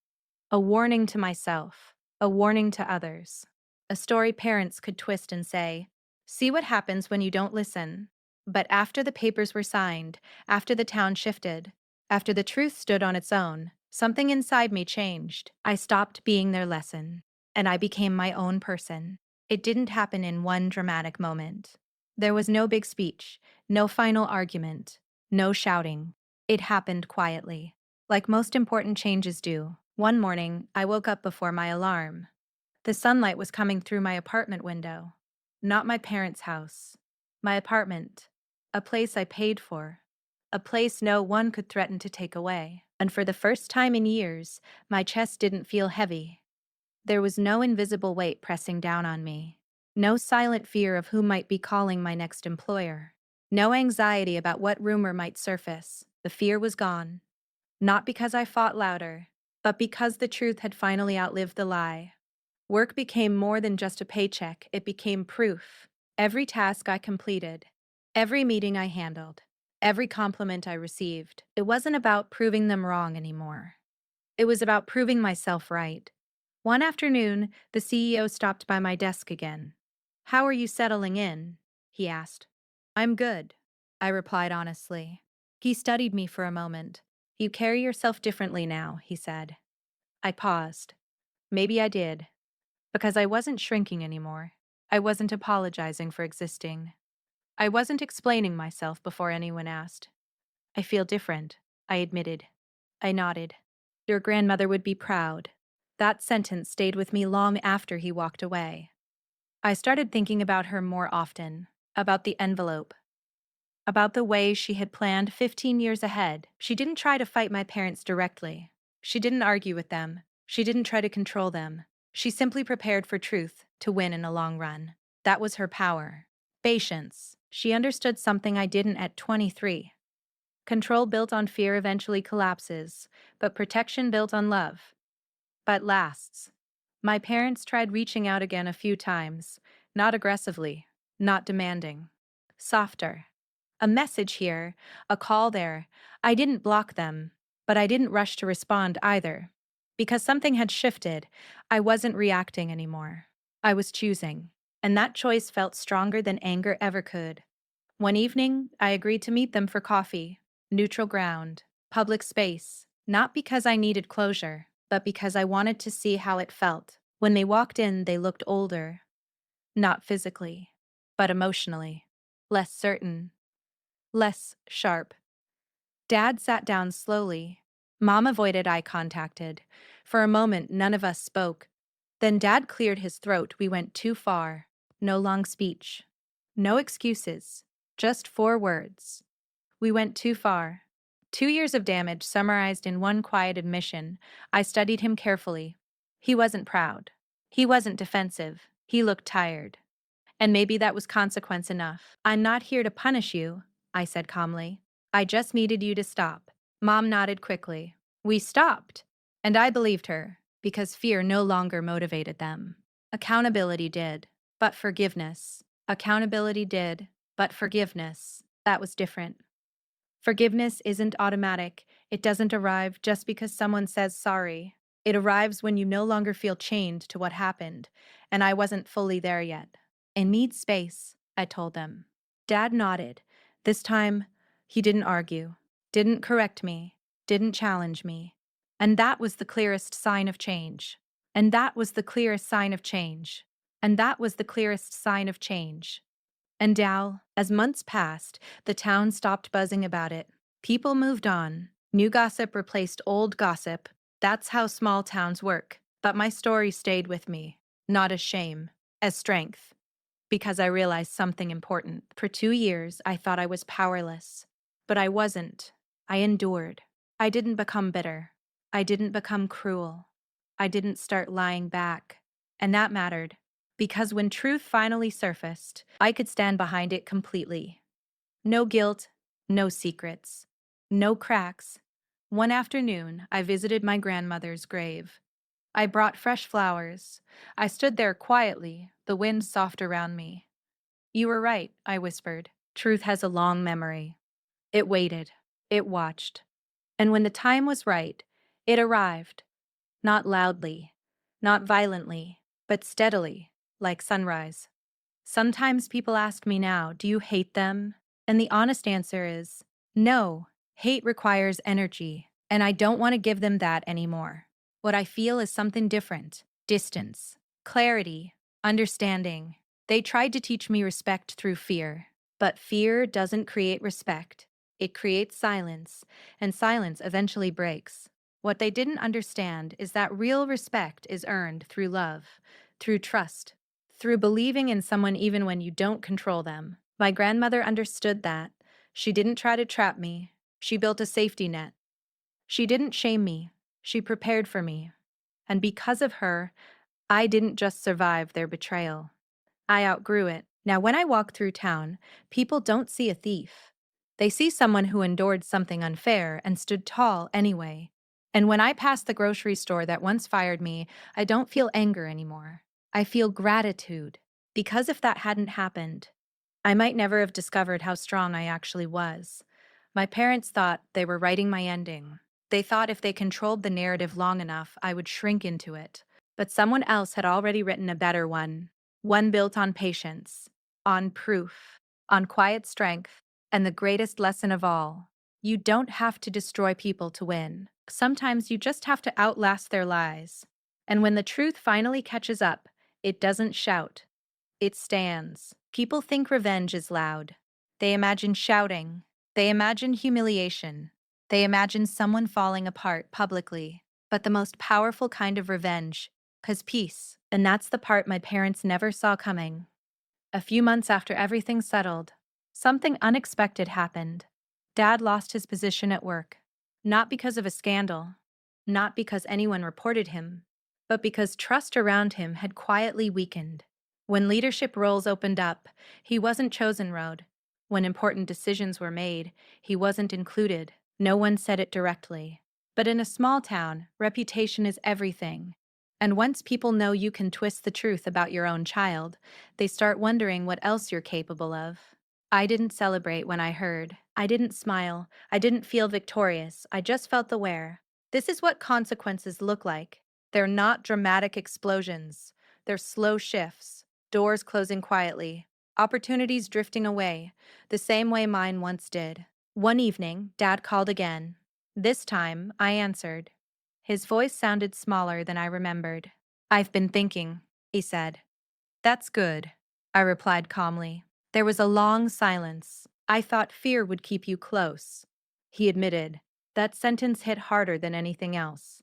A warning to myself, a warning to others. A story parents could twist and say, see what happens when you don't listen. But after the papers were signed, after the town shifted, after the truth stood on its own, something inside me changed. I stopped being their lesson, and I became my own person. It didn't happen in one dramatic moment. There was no big speech, no final argument, no shouting. It happened quietly, like most important changes do. One morning, I woke up before my alarm. The sunlight was coming through my apartment window. Not my parents' house. My apartment. A place I paid for. A place no one could threaten to take away. And for the first time in years, my chest didn't feel heavy. There was no invisible weight pressing down on me. No silent fear of who might be calling my next employer. No anxiety about what rumor might surface. The fear was gone. Not because I fought louder, but because the truth had finally outlived the lie. Work became more than just a paycheck, it became proof. Every task I completed, every meeting I handled, every compliment I received, it wasn't about proving them wrong anymore. It was about proving myself right. One afternoon, the CEO stopped by my desk again. How are you settling in? He asked. I'm good, I replied honestly. He studied me for a moment. You carry yourself differently now, he said. I paused. Maybe I did. Because I wasn't shrinking anymore. I wasn't apologizing for existing. I wasn't explaining myself before anyone asked. I feel different, I admitted. I nodded. Your grandmother would be proud. That sentence stayed with me long after he walked away. I started thinking about her more often, about the envelope, about the way she had planned 15 years ahead. She didn't try to fight my parents directly. She didn't argue with them. She didn't try to control them. She simply prepared for truth to win in the long run. That was her power. Patience. She understood something I didn't at 23. Control built on fear eventually collapses, but protection built on love, but lasts. My parents tried reaching out again a few times, not aggressively, not demanding. Softer. A message here, a call there. I didn't block them, but I didn't rush to respond either. Because something had shifted, I wasn't reacting anymore. I was choosing, and that choice felt stronger than anger ever could. One evening, I agreed to meet them for coffee, neutral ground, public space, not because I needed closure, but because I wanted to see how it felt. When they walked in, they looked older, not physically, but emotionally, less certain, less sharp. Dad sat down slowly. Mom avoided eye contact. For a moment, none of us spoke. Then Dad cleared his throat. We went too far. No long speech. No excuses. Just 4 words. We went too far. 2 years of damage summarized in one quiet admission. I studied him carefully. He wasn't proud. He wasn't defensive. He looked tired. And maybe that was consequence enough. I'm not here to punish you, I said calmly. I just needed you to stop. Mom nodded quickly. We stopped. And I believed her, because fear no longer motivated them. Accountability did, but forgiveness. Accountability did, but forgiveness. That was different. Forgiveness isn't automatic. It doesn't arrive just because someone says sorry. It arrives when you no longer feel chained to what happened, and I wasn't fully there yet. I need space, I told them. Dad nodded. This time, he didn't argue, didn't correct me, didn't challenge me. And that was the clearest sign of change. And that was the clearest sign of change. And that was the clearest sign of change. And Dow, as months passed, the town stopped buzzing about it. People moved on. New gossip replaced old gossip. That's how small towns work. But my story stayed with me, not as shame, as strength. Because I realized something important. For 2 years, I thought I was powerless. But I wasn't. I endured. I didn't become bitter. I didn't become cruel. I didn't start lying back. And that mattered. Because when truth finally surfaced, I could stand behind it completely. No guilt, no secrets, no cracks. One afternoon, I visited my grandmother's grave. I brought fresh flowers. I stood there quietly, the wind soft around me. You were right, I whispered. Truth has a long memory. It waited. It watched. And when the time was right, it arrived. Not loudly, not violently, but steadily, like sunrise. Sometimes people ask me now, do you hate them? And the honest answer is no. Hate requires energy, and I don't want to give them that anymore. What I feel is something different: distance, clarity, understanding. They tried to teach me respect through fear, but fear doesn't create respect. It creates silence, and silence eventually breaks. What they didn't understand is that real respect is earned through love, through trust, through believing in someone even when you don't control them. My grandmother understood that. She didn't try to trap me. She built a safety net. She didn't shame me. She prepared for me. And because of her, I didn't just survive their betrayal. I outgrew it. Now, when I walk through town, people don't see a thief. They see someone who endured something unfair and stood tall anyway. And when I pass the grocery store that once fired me, I don't feel anger anymore. I feel gratitude. Because if that hadn't happened, I might never have discovered how strong I actually was. My parents thought they were writing my ending. They thought if they controlled the narrative long enough, I would shrink into it. But someone else had already written a better one built on patience, on proof, on quiet strength, and the greatest lesson of all: you don't have to destroy people to win. Sometimes you just have to outlast their lies. And when the truth finally catches up, it doesn't shout. It stands. People think revenge is loud. They imagine shouting. They imagine humiliation. They imagine someone falling apart publicly. But the most powerful kind of revenge is peace. And that's the part my parents never saw coming. A few months after everything settled, something unexpected happened. Dad lost his position at work. Not because of a scandal, not because anyone reported him, but because trust around him had quietly weakened. When leadership roles opened up, he wasn't chosen road. When important decisions were made, he wasn't included. No one said it directly. But in a small town, reputation is everything. And once people know you can twist the truth about your own child, they start wondering what else you're capable of. I didn't celebrate when I heard. I didn't smile. I didn't feel victorious. I just felt the wear. This is what consequences look like. They're not dramatic explosions. They're slow shifts, doors closing quietly, opportunities drifting away, the same way mine once did. One evening, Dad called again. This time, I answered. His voice sounded smaller than I remembered. I've been thinking, he said. That's good, I replied calmly. There was a long silence. I thought fear would keep you close, he admitted. That sentence hit harder than anything else.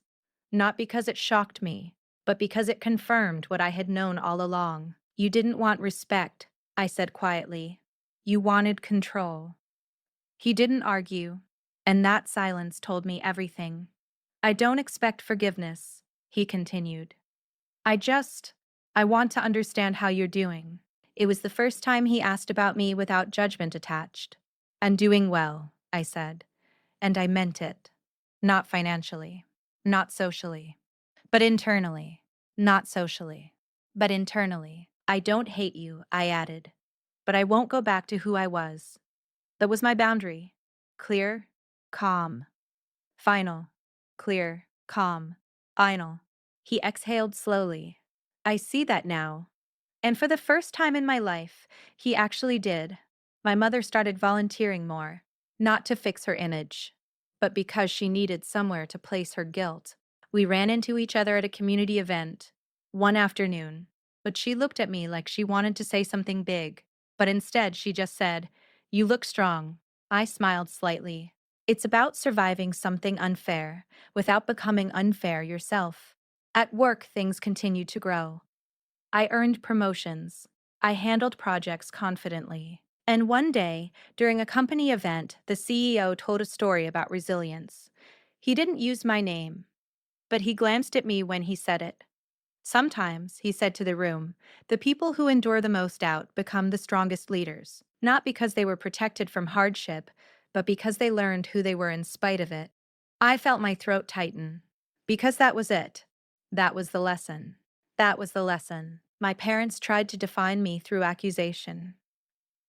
Not because it shocked me, but because it confirmed what I had known all along. You didn't want respect, I said quietly. You wanted control. He didn't argue, and that silence told me everything. I don't expect forgiveness, he continued. I want to understand how you're doing. It was the first time he asked about me without judgment attached. I'm doing well, I said, and I meant it. Not financially, not socially, but internally. Not socially, but internally. I don't hate you, I added, but I won't go back to who I was. That was my boundary. Clear, calm, final, clear, calm, final. He exhaled slowly. I see that now. And for the first time in my life, he actually did. My mother started volunteering more, not to fix her image, but because she needed somewhere to place her guilt. We ran into each other at a community event one afternoon, but she looked at me like she wanted to say something big, but instead she just said, "You look strong." I smiled slightly. It's about surviving something unfair without becoming unfair yourself. At work, things continued to grow. I earned promotions. I handled projects confidently. And one day, during a company event, the CEO told a story about resilience. He didn't use my name, but he glanced at me when he said it. Sometimes, he said to the room, the people who endure the most doubt become the strongest leaders, not because they were protected from hardship, but because they learned who they were in spite of it. I felt my throat tighten. Because that was it. That was the lesson. That was the lesson. My parents tried to define me through accusation.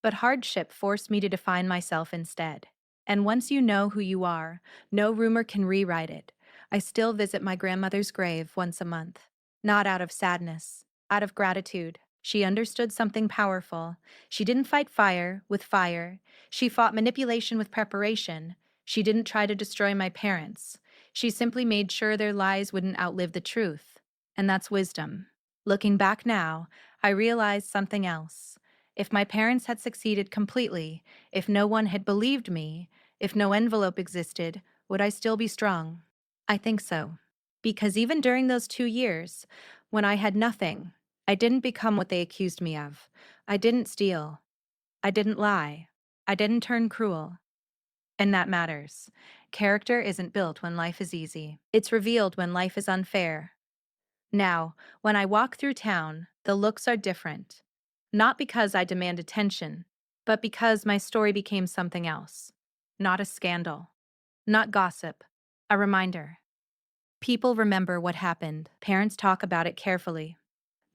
But hardship forced me to define myself instead. And once you know who you are, no rumor can rewrite it. I still visit my grandmother's grave once a month. Not out of sadness, out of gratitude. She understood something powerful. She didn't fight fire with fire. She fought manipulation with preparation. She didn't try to destroy my parents. She simply made sure their lies wouldn't outlive the truth. And that's wisdom. Looking back now, I realized something else. If my parents had succeeded completely, if no one had believed me, if no envelope existed, would I still be strong? I think so. Because even during those 2 years, when I had nothing, I didn't become what they accused me of. I didn't steal. I didn't lie. I didn't turn cruel. And that matters. Character isn't built when life is easy. It's revealed when life is unfair. Now, when I walk through town, the looks are different. Not because I demand attention, but because my story became something else. Not a scandal. Not gossip. A reminder. People remember what happened. Parents talk about it carefully.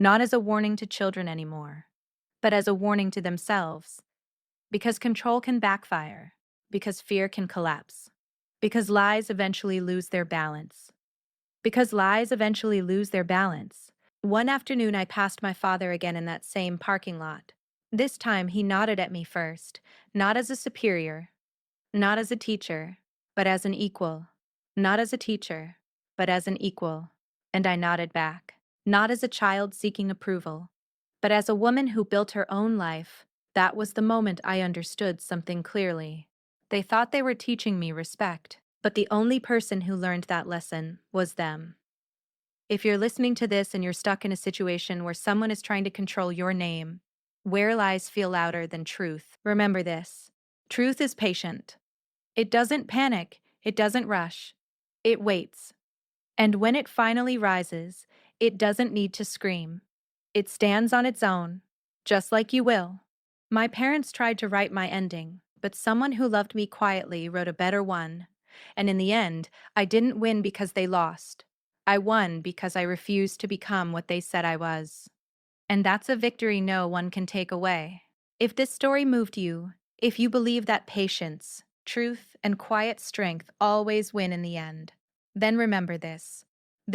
Not as a warning to children anymore, but as a warning to themselves. Because control can backfire. Because fear can collapse. Because lies eventually lose their balance. Because lies eventually lose their balance. One afternoon, I passed my father again in that same parking lot. This time, he nodded at me first, not as a superior, not as a teacher, but as an equal. Not as a teacher, but as an equal. And I nodded back, not as a child seeking approval, but as a woman who built her own life. That was the moment I understood something clearly. They thought they were teaching me respect, but the only person who learned that lesson was them. If you're listening to this and you're stuck in a situation where someone is trying to control your name, where lies feel louder than truth, remember this. Truth is patient. It doesn't panic, it doesn't rush. It waits. And when it finally rises, it doesn't need to scream. It stands on its own, just like you will. My parents tried to write my ending, but someone who loved me quietly wrote a better one. And in the end, I didn't win because they lost. I won because I refused to become what they said I was. And that's a victory no one can take away. If this story moved you, if you believe that patience, truth, and quiet strength always win in the end, then remember this.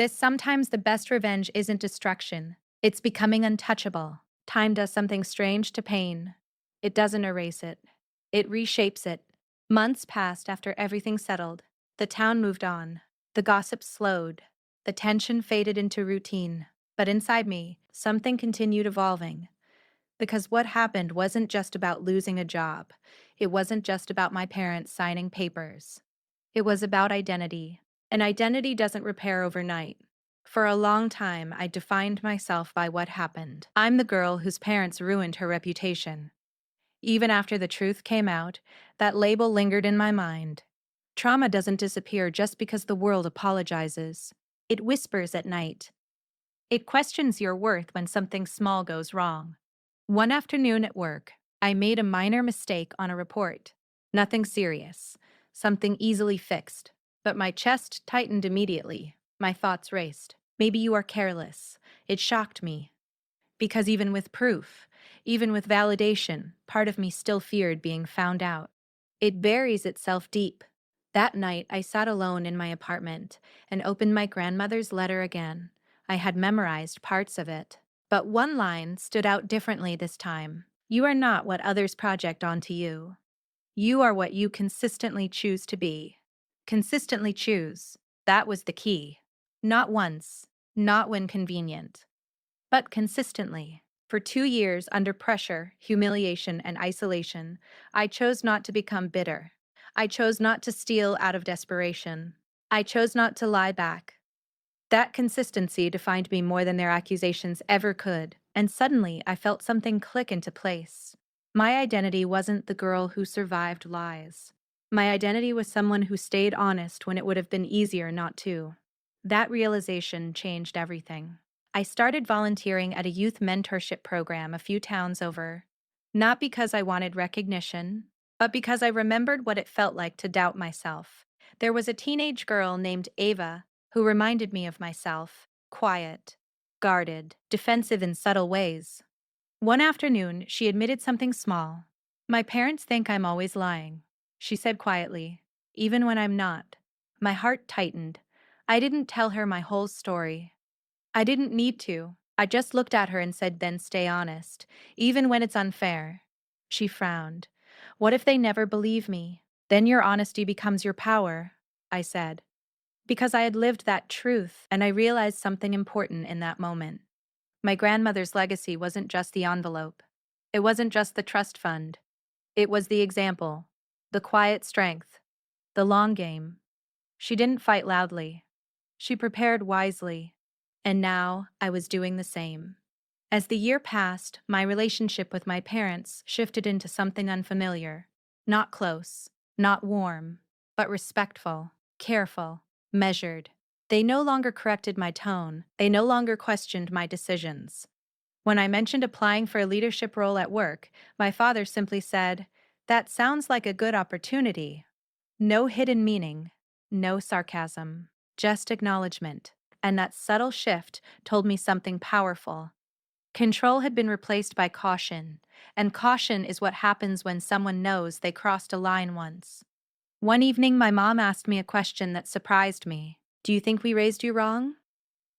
Sometimes the best revenge isn't destruction, it's becoming untouchable. Time does something strange to pain. It doesn't erase it, it reshapes it. Months passed after everything settled. The town moved on. The gossip slowed. The tension faded into routine. But inside me, something continued evolving. Because what happened wasn't just about losing a job. It wasn't just about my parents signing papers. It was about identity. And identity doesn't repair overnight. For a long time, I defined myself by what happened. I'm the girl whose parents ruined her reputation. Even after the truth came out, that label lingered in my mind. Trauma doesn't disappear just because the world apologizes. It whispers at night. It questions your worth when something small goes wrong. One afternoon at work, I made a minor mistake on a report. Nothing serious, something easily fixed. But my chest tightened immediately. My thoughts raced. Maybe you are careless. It shocked me. Because even with proof, even with validation, part of me still feared being found out. It buries itself deep. That night, I sat alone in my apartment and opened my grandmother's letter again. I had memorized parts of it. But one line stood out differently this time. You are not what others project onto you. You are what you consistently choose to be. Consistently choose. That was the key. Not once, not when convenient, but consistently. For 2 years, under pressure, humiliation, and isolation, I chose not to become bitter. I chose not to steal out of desperation. I chose not to lie back. That consistency defined me more than their accusations ever could, and suddenly I felt something click into place. My identity wasn't the girl who survived lies. My identity was someone who stayed honest when it would have been easier not to. That realization changed everything. I started volunteering at a youth mentorship program a few towns over, not because I wanted recognition, but because I remembered what it felt like to doubt myself. There was a teenage girl named Ava who reminded me of myself, quiet, guarded, defensive in subtle ways. One afternoon, she admitted something small. My parents think I'm always lying, she said quietly, even when I'm not. My heart tightened. I didn't tell her my whole story. I didn't need to. I just looked at her and said, then stay honest, even when it's unfair. She frowned. What if they never believe me? Then your honesty becomes your power, I said. Because I had lived that truth, and I realized something important in that moment. My grandmother's legacy wasn't just the envelope. It wasn't just the trust fund. It was the example, the quiet strength, the long game. She didn't fight loudly. She prepared wisely. And now I was doing the same. As the year passed, my relationship with my parents shifted into something unfamiliar. Not close, not warm, but respectful, careful, measured. They no longer corrected my tone. They no longer questioned my decisions. When I mentioned applying for a leadership role at work, my father simply said, "That sounds like a good opportunity." No hidden meaning, no sarcasm, just acknowledgement. And that subtle shift told me something powerful. Control had been replaced by caution, and caution is what happens when someone knows they crossed a line once. One evening, my mom asked me a question that surprised me. Do you think we raised you wrong?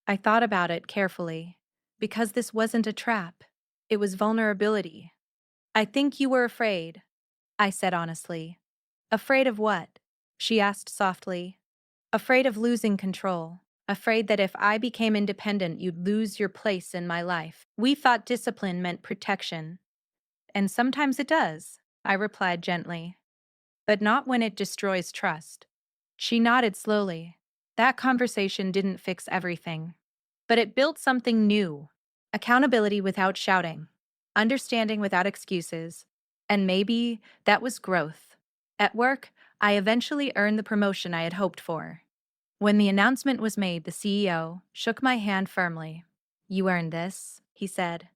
I thought about it carefully. Because this wasn't a trap. It was vulnerability. I think you were afraid, I said honestly. Afraid of what? She asked softly. Afraid of losing control. Afraid that if I became independent, you'd lose your place in my life. We thought discipline meant protection. And sometimes it does, I replied gently. But not when it destroys trust. She nodded slowly. That conversation didn't fix everything. But it built something new. Accountability without shouting. Understanding without excuses. And maybe that was growth. At work, I eventually earned the promotion I had hoped for. When the announcement was made, the CEO shook my hand firmly. You earned this, he said.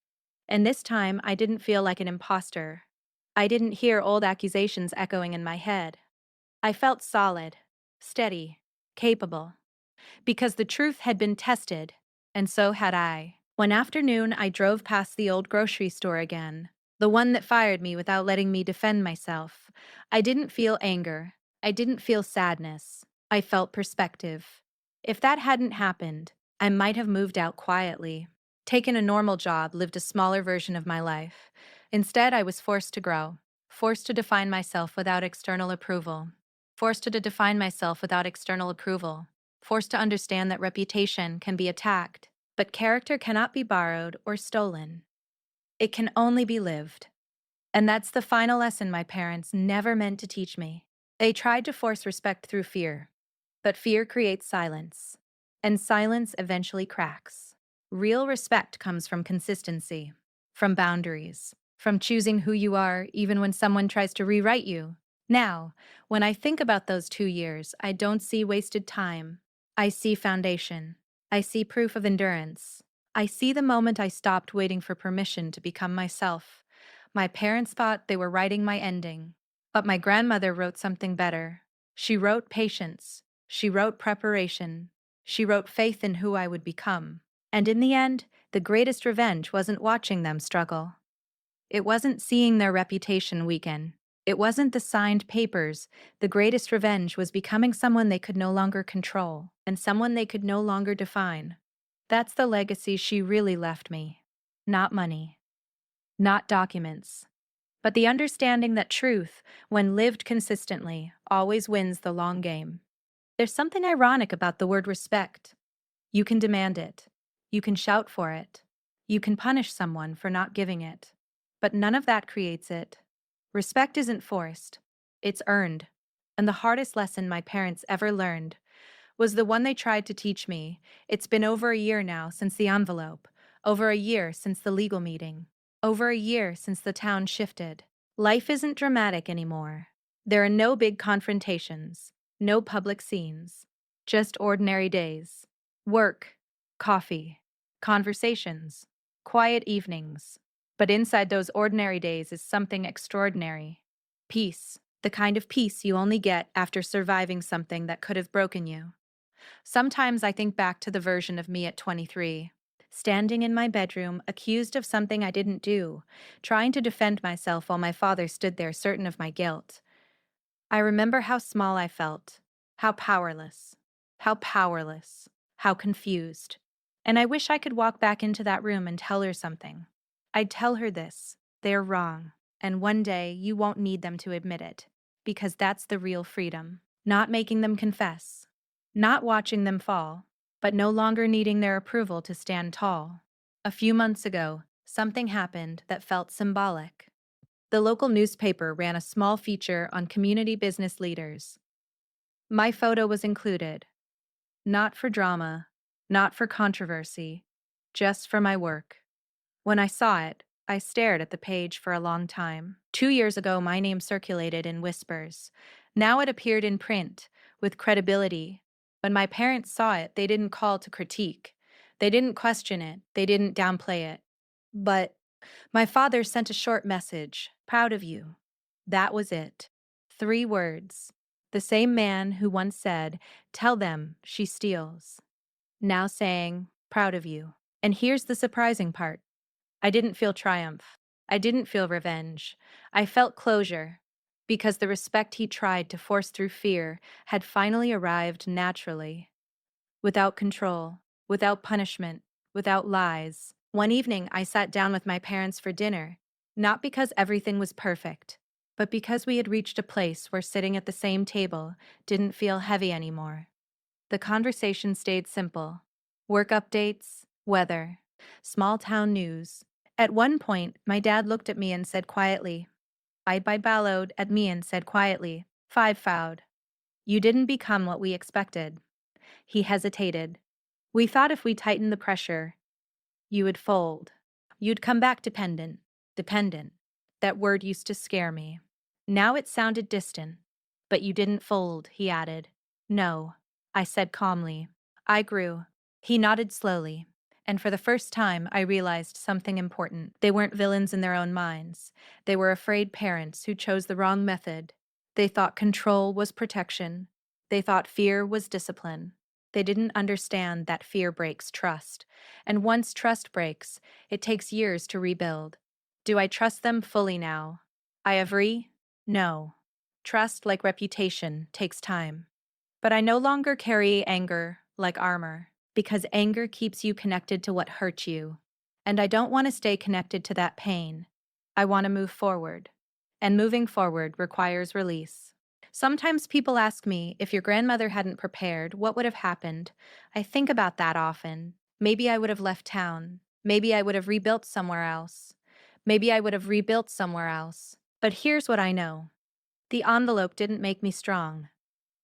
And this time, I didn't feel like an imposter. I didn't hear old accusations echoing in my head. I felt solid, steady, capable. Because the truth had been tested, and so had I. One afternoon, I drove past the old grocery store again, the one that fired me without letting me defend myself. I didn't feel anger. I didn't feel sadness. I felt perspective. If that hadn't happened, I might have moved out quietly, taken a normal job, lived a smaller version of my life. Instead, I was forced to grow, forced to define myself without external approval, forced to define myself without external approval, forced to understand that reputation can be attacked, but character cannot be borrowed or stolen. It can only be lived. And that's the final lesson my parents never meant to teach me. They tried to force respect through fear, but fear creates silence, and silence eventually cracks. Real respect comes from consistency, from boundaries, from choosing who you are even when someone tries to rewrite you. Now, when I think about those 2 years, I don't see wasted time. I see foundation. I see proof of endurance. I see the moment I stopped waiting for permission to become myself. My parents thought they were writing my ending. But my grandmother wrote something better. She wrote patience. She wrote preparation. She wrote faith in who I would become. And in the end, the greatest revenge wasn't watching them struggle. It wasn't seeing their reputation weaken. It wasn't the signed papers. The greatest revenge was becoming someone they could no longer control, and someone they could no longer define. That's the legacy she really left me. Not money. Not documents. But the understanding that truth, when lived consistently, always wins the long game. There's something ironic about the word respect. You can demand it. You can shout for it. You can punish someone for not giving it. But none of that creates it. Respect isn't forced. It's earned. And the hardest lesson my parents ever learned was the one they tried to teach me. It's been over a year now since the envelope, over a year since the legal meeting, over a year since the town shifted. Life isn't dramatic anymore. There are no big confrontations, no public scenes, just ordinary days. Work, coffee, conversations, quiet evenings. But inside those ordinary days is something extraordinary. Peace, the kind of peace you only get after surviving something that could have broken you. Sometimes I think back to the version of me at 23, standing in my bedroom, accused of something I didn't do, trying to defend myself while my father stood there certain of my guilt. I remember how small I felt, how powerless, how powerless, how confused. And I wish I could walk back into that room and tell her something. I'd tell her this: they're wrong, and one day you won't need them to admit it, because that's the real freedom. Not making them confess, not watching them fall, but no longer needing their approval to stand tall. A few months ago, something happened that felt symbolic. The local newspaper ran a small feature on community business leaders. My photo was included, not for drama, not for controversy, just for my work. When I saw it, I stared at the page for a long time. 2 years ago, my name circulated in whispers. Now it appeared in print, with credibility. When my parents saw it, they didn't call to critique. They didn't question it. They didn't downplay it. But my father sent a short message: proud of you. That was it. 3 words. The same man who once said, tell them she steals, now saying, proud of you. And here's the surprising part. I didn't feel triumph. I didn't feel revenge. I felt closure, because the respect he tried to force through fear had finally arrived naturally, without control, without punishment, without lies. One evening, I sat down with my parents for dinner, not because everything was perfect, but because we had reached a place where sitting at the same table didn't feel heavy anymore. The conversation stayed simple: work updates, weather, small town news. At one point, my dad looked at me and said quietly, I bellowed at me and said quietly, 5 foud. You didn't become what we expected. He hesitated. We thought if we tightened the pressure, you would fold. You'd come back dependent. Dependent. That word used to scare me. Now it sounded distant. But you didn't fold, he added. No, I said calmly. I grew. He nodded slowly. And for the first time, I realized something important. They weren't villains in their own minds. They were afraid parents who chose the wrong method. They thought control was protection. They thought fear was discipline. They didn't understand that fear breaks trust. And once trust breaks, it takes years to rebuild. Do I trust them fully now? I agree? No. Trust, like reputation, takes time. But I no longer carry anger like armor, because anger keeps you connected to what hurt you. And I don't want to stay connected to that pain. I want to move forward. And moving forward requires release. Sometimes people ask me, if your grandmother hadn't prepared, what would have happened? I think about that often. Maybe I would have left town. Maybe I would have rebuilt somewhere else. Maybe I would have rebuilt somewhere else. But here's what I know. The envelope didn't make me strong.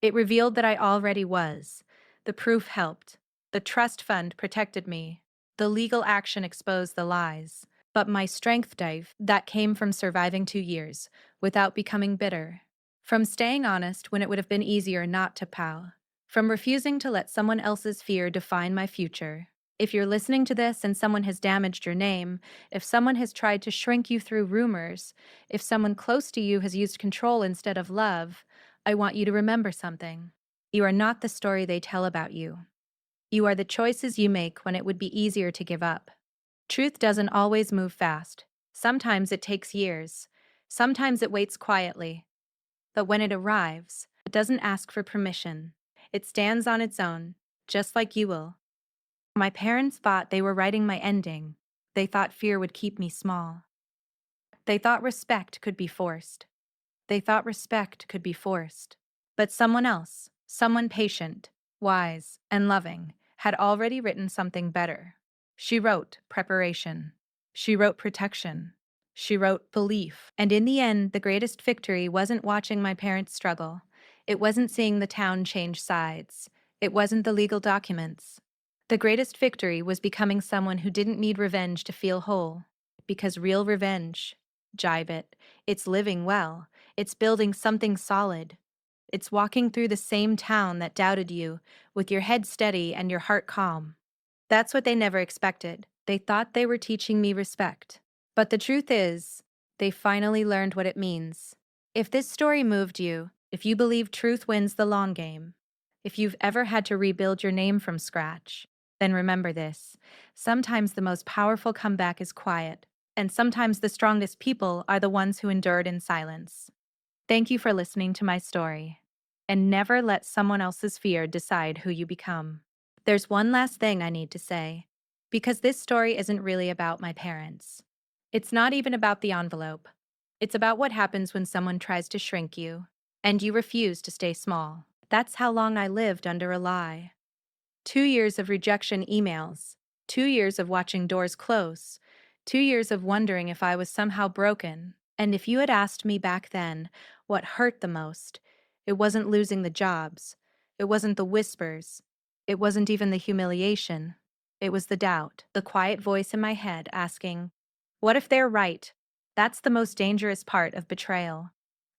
It revealed that I already was. The proof helped. The trust fund protected me. The legal action exposed the lies. But my strength, Dave, that came from surviving 2 years without becoming bitter. From staying honest when it would have been easier not to, pal. From refusing to let someone else's fear define my future. If you're listening to this and someone has damaged your name, if someone has tried to shrink you through rumors, if someone close to you has used control instead of love, I want you to remember something. You are not the story they tell about you. You are the choices you make when it would be easier to give up. Truth doesn't always move fast. Sometimes it takes years. Sometimes it waits quietly. But when it arrives, it doesn't ask for permission. It stands on its own, just like you will. My parents thought they were writing my ending. They thought fear would keep me small. They thought respect could be forced. They thought respect could be forced. But someone else, someone patient, wise, and loving, had already written something better. She wrote preparation. She wrote protection. She wrote belief. And in the end, the greatest victory wasn't watching my parents struggle. It wasn't seeing the town change sides. It wasn't the legal documents. The greatest victory was becoming someone who didn't need revenge to feel whole. Because real revenge, jibe it, it's living well. It's building something solid. It's walking through the same town that doubted you, with your head steady and your heart calm. That's what they never expected. They thought they were teaching me respect. But the truth is, they finally learned what it means. If this story moved you, if you believe truth wins the long game, if you've ever had to rebuild your name from scratch, then remember this. Sometimes the most powerful comeback is quiet, and sometimes the strongest people are the ones who endured in silence. Thank you for listening to my story. And never let someone else's fear decide who you become. There's one last thing I need to say, because this story isn't really about my parents. It's not even about the envelope. It's about what happens when someone tries to shrink you, and you refuse to stay small. That's how long I lived under a lie. 2 years of rejection emails, 2 years of watching doors close, 2 years of wondering if I was somehow broken. And if you had asked me back then what hurt the most, it wasn't losing the jobs, it wasn't the whispers, it wasn't even the humiliation. It was the doubt, the quiet voice in my head asking, what if they're right? That's the most dangerous part of betrayal.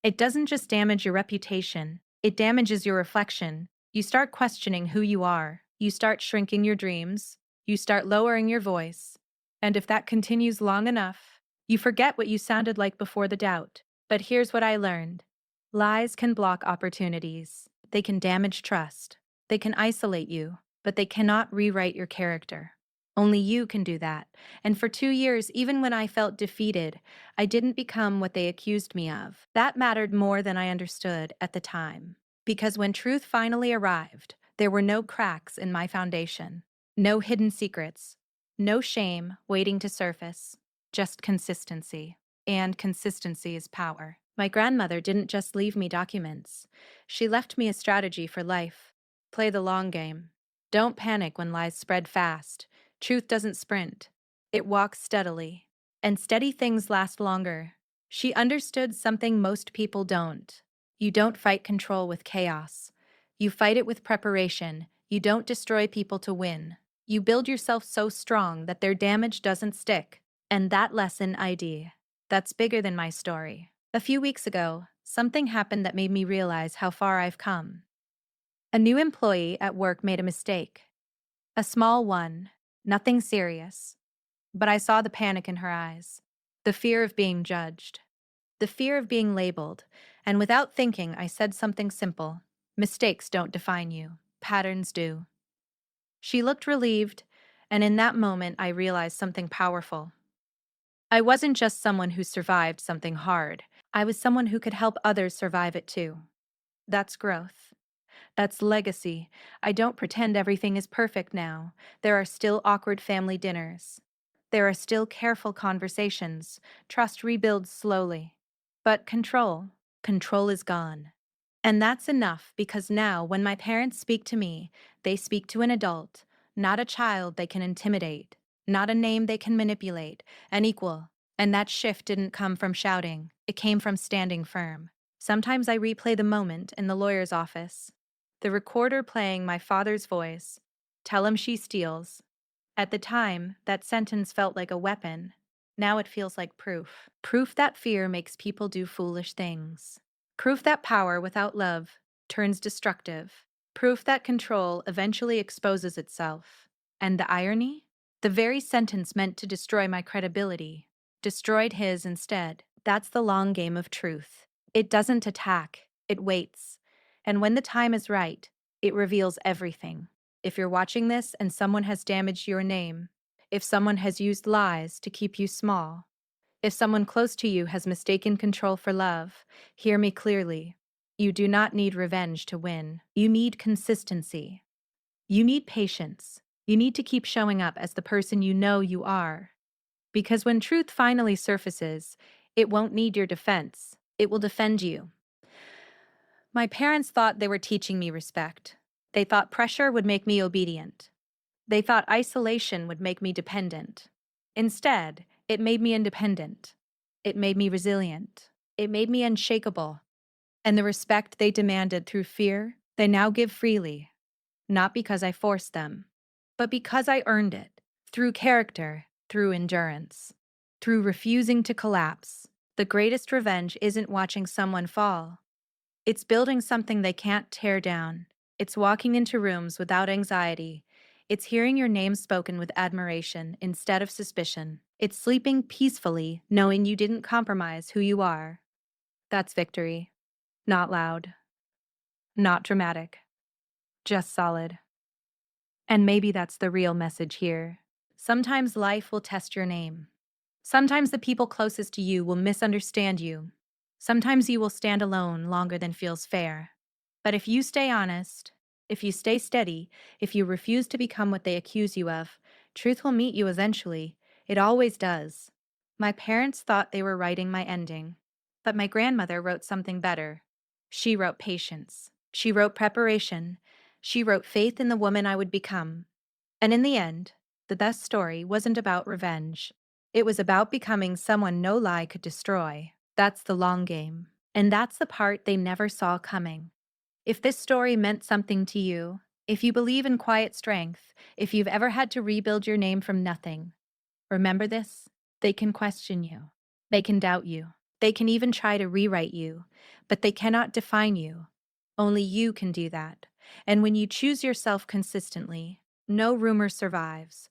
It doesn't just damage your reputation, it damages your reflection. You start questioning who you are. You start shrinking your dreams. You start lowering your voice. And if that continues long enough, you forget what you sounded like before the doubt. But here's what I learned. Lies can block opportunities. They can damage trust. They can isolate you, but they cannot rewrite your character. Only you can do that. And for 2 years, even when I felt defeated, I didn't become what they accused me of. That mattered more than I understood at the time. Because when truth finally arrived, there were no cracks in my foundation, no hidden secrets, no shame waiting to surface, just consistency. And consistency is power. My grandmother didn't just leave me documents. She left me a strategy for life. Play the long game. Don't panic when lies spread fast. Truth doesn't sprint. It walks steadily. And steady things last longer. She understood something most people don't. You don't fight control with chaos. You fight it with preparation. You don't destroy people to win. You build yourself so strong that their damage doesn't stick. And that lesson that's bigger than my story. A few weeks ago, something happened that made me realize how far I've come. A new employee at work made a mistake. A small one, nothing serious. But I saw the panic in her eyes, the fear of being judged, the fear of being labeled, and without thinking, I said something simple. Mistakes don't define you, patterns do. She looked relieved, and in that moment I realized something powerful. I wasn't just someone who survived something hard. I was someone who could help others survive it too. That's growth. That's legacy. I don't pretend everything is perfect now. There are still awkward family dinners. There are still careful conversations. Trust rebuilds slowly. But control is gone. And that's enough because now, when my parents speak to me, they speak to an adult, not a child they can intimidate, not a name they can manipulate, an equal. And that shift didn't come from shouting, it came from standing firm. Sometimes I replay the moment in the lawyer's office, the recorder playing my father's voice. Tell him she steals. At the time, that sentence felt like a weapon. Now it feels like proof. Proof that fear makes people do foolish things. Proof that power without love turns destructive. Proof that control eventually exposes itself. And the irony? The very sentence meant to destroy my credibility destroyed his instead. That's the long game of truth. It doesn't attack, it waits. And when the time is right, it reveals everything. If you're watching this and someone has damaged your name, if someone has used lies to keep you small, if someone close to you has mistaken control for love, hear me clearly. You do not need revenge to win. You need consistency. You need patience. You need to keep showing up as the person you know you are. Because when truth finally surfaces, it won't need your defense. It will defend you. My parents thought they were teaching me respect. They thought pressure would make me obedient. They thought isolation would make me dependent. Instead, it made me independent. It made me resilient. It made me unshakable. And the respect they demanded through fear, they now give freely. Not because I forced them, but because I earned it. Through character, through endurance, through refusing to collapse. The greatest revenge isn't watching someone fall. It's building something they can't tear down. It's walking into rooms without anxiety. It's hearing your name spoken with admiration instead of suspicion. It's sleeping peacefully, knowing you didn't compromise who you are. That's victory. Not loud. Not dramatic. Just solid. And maybe that's the real message here. Sometimes life will test your name. Sometimes the people closest to you will misunderstand you. Sometimes you will stand alone longer than feels fair. But if you stay honest, if you stay steady, if you refuse to become what they accuse you of, truth will meet you eventually. It always does. My parents thought they were writing my ending, but my grandmother wrote something better. She wrote patience. She wrote preparation. She wrote faith in the woman I would become. And in the end, the best story wasn't about revenge. It was about becoming someone no lie could destroy. That's the long game. And that's the part they never saw coming. If this story meant something to you, if you believe in quiet strength, if you've ever had to rebuild your name from nothing, remember this: they can question you. They can doubt you. They can even try to rewrite you, but they cannot define you. Only you can do that. And when you choose yourself consistently, no rumor survives.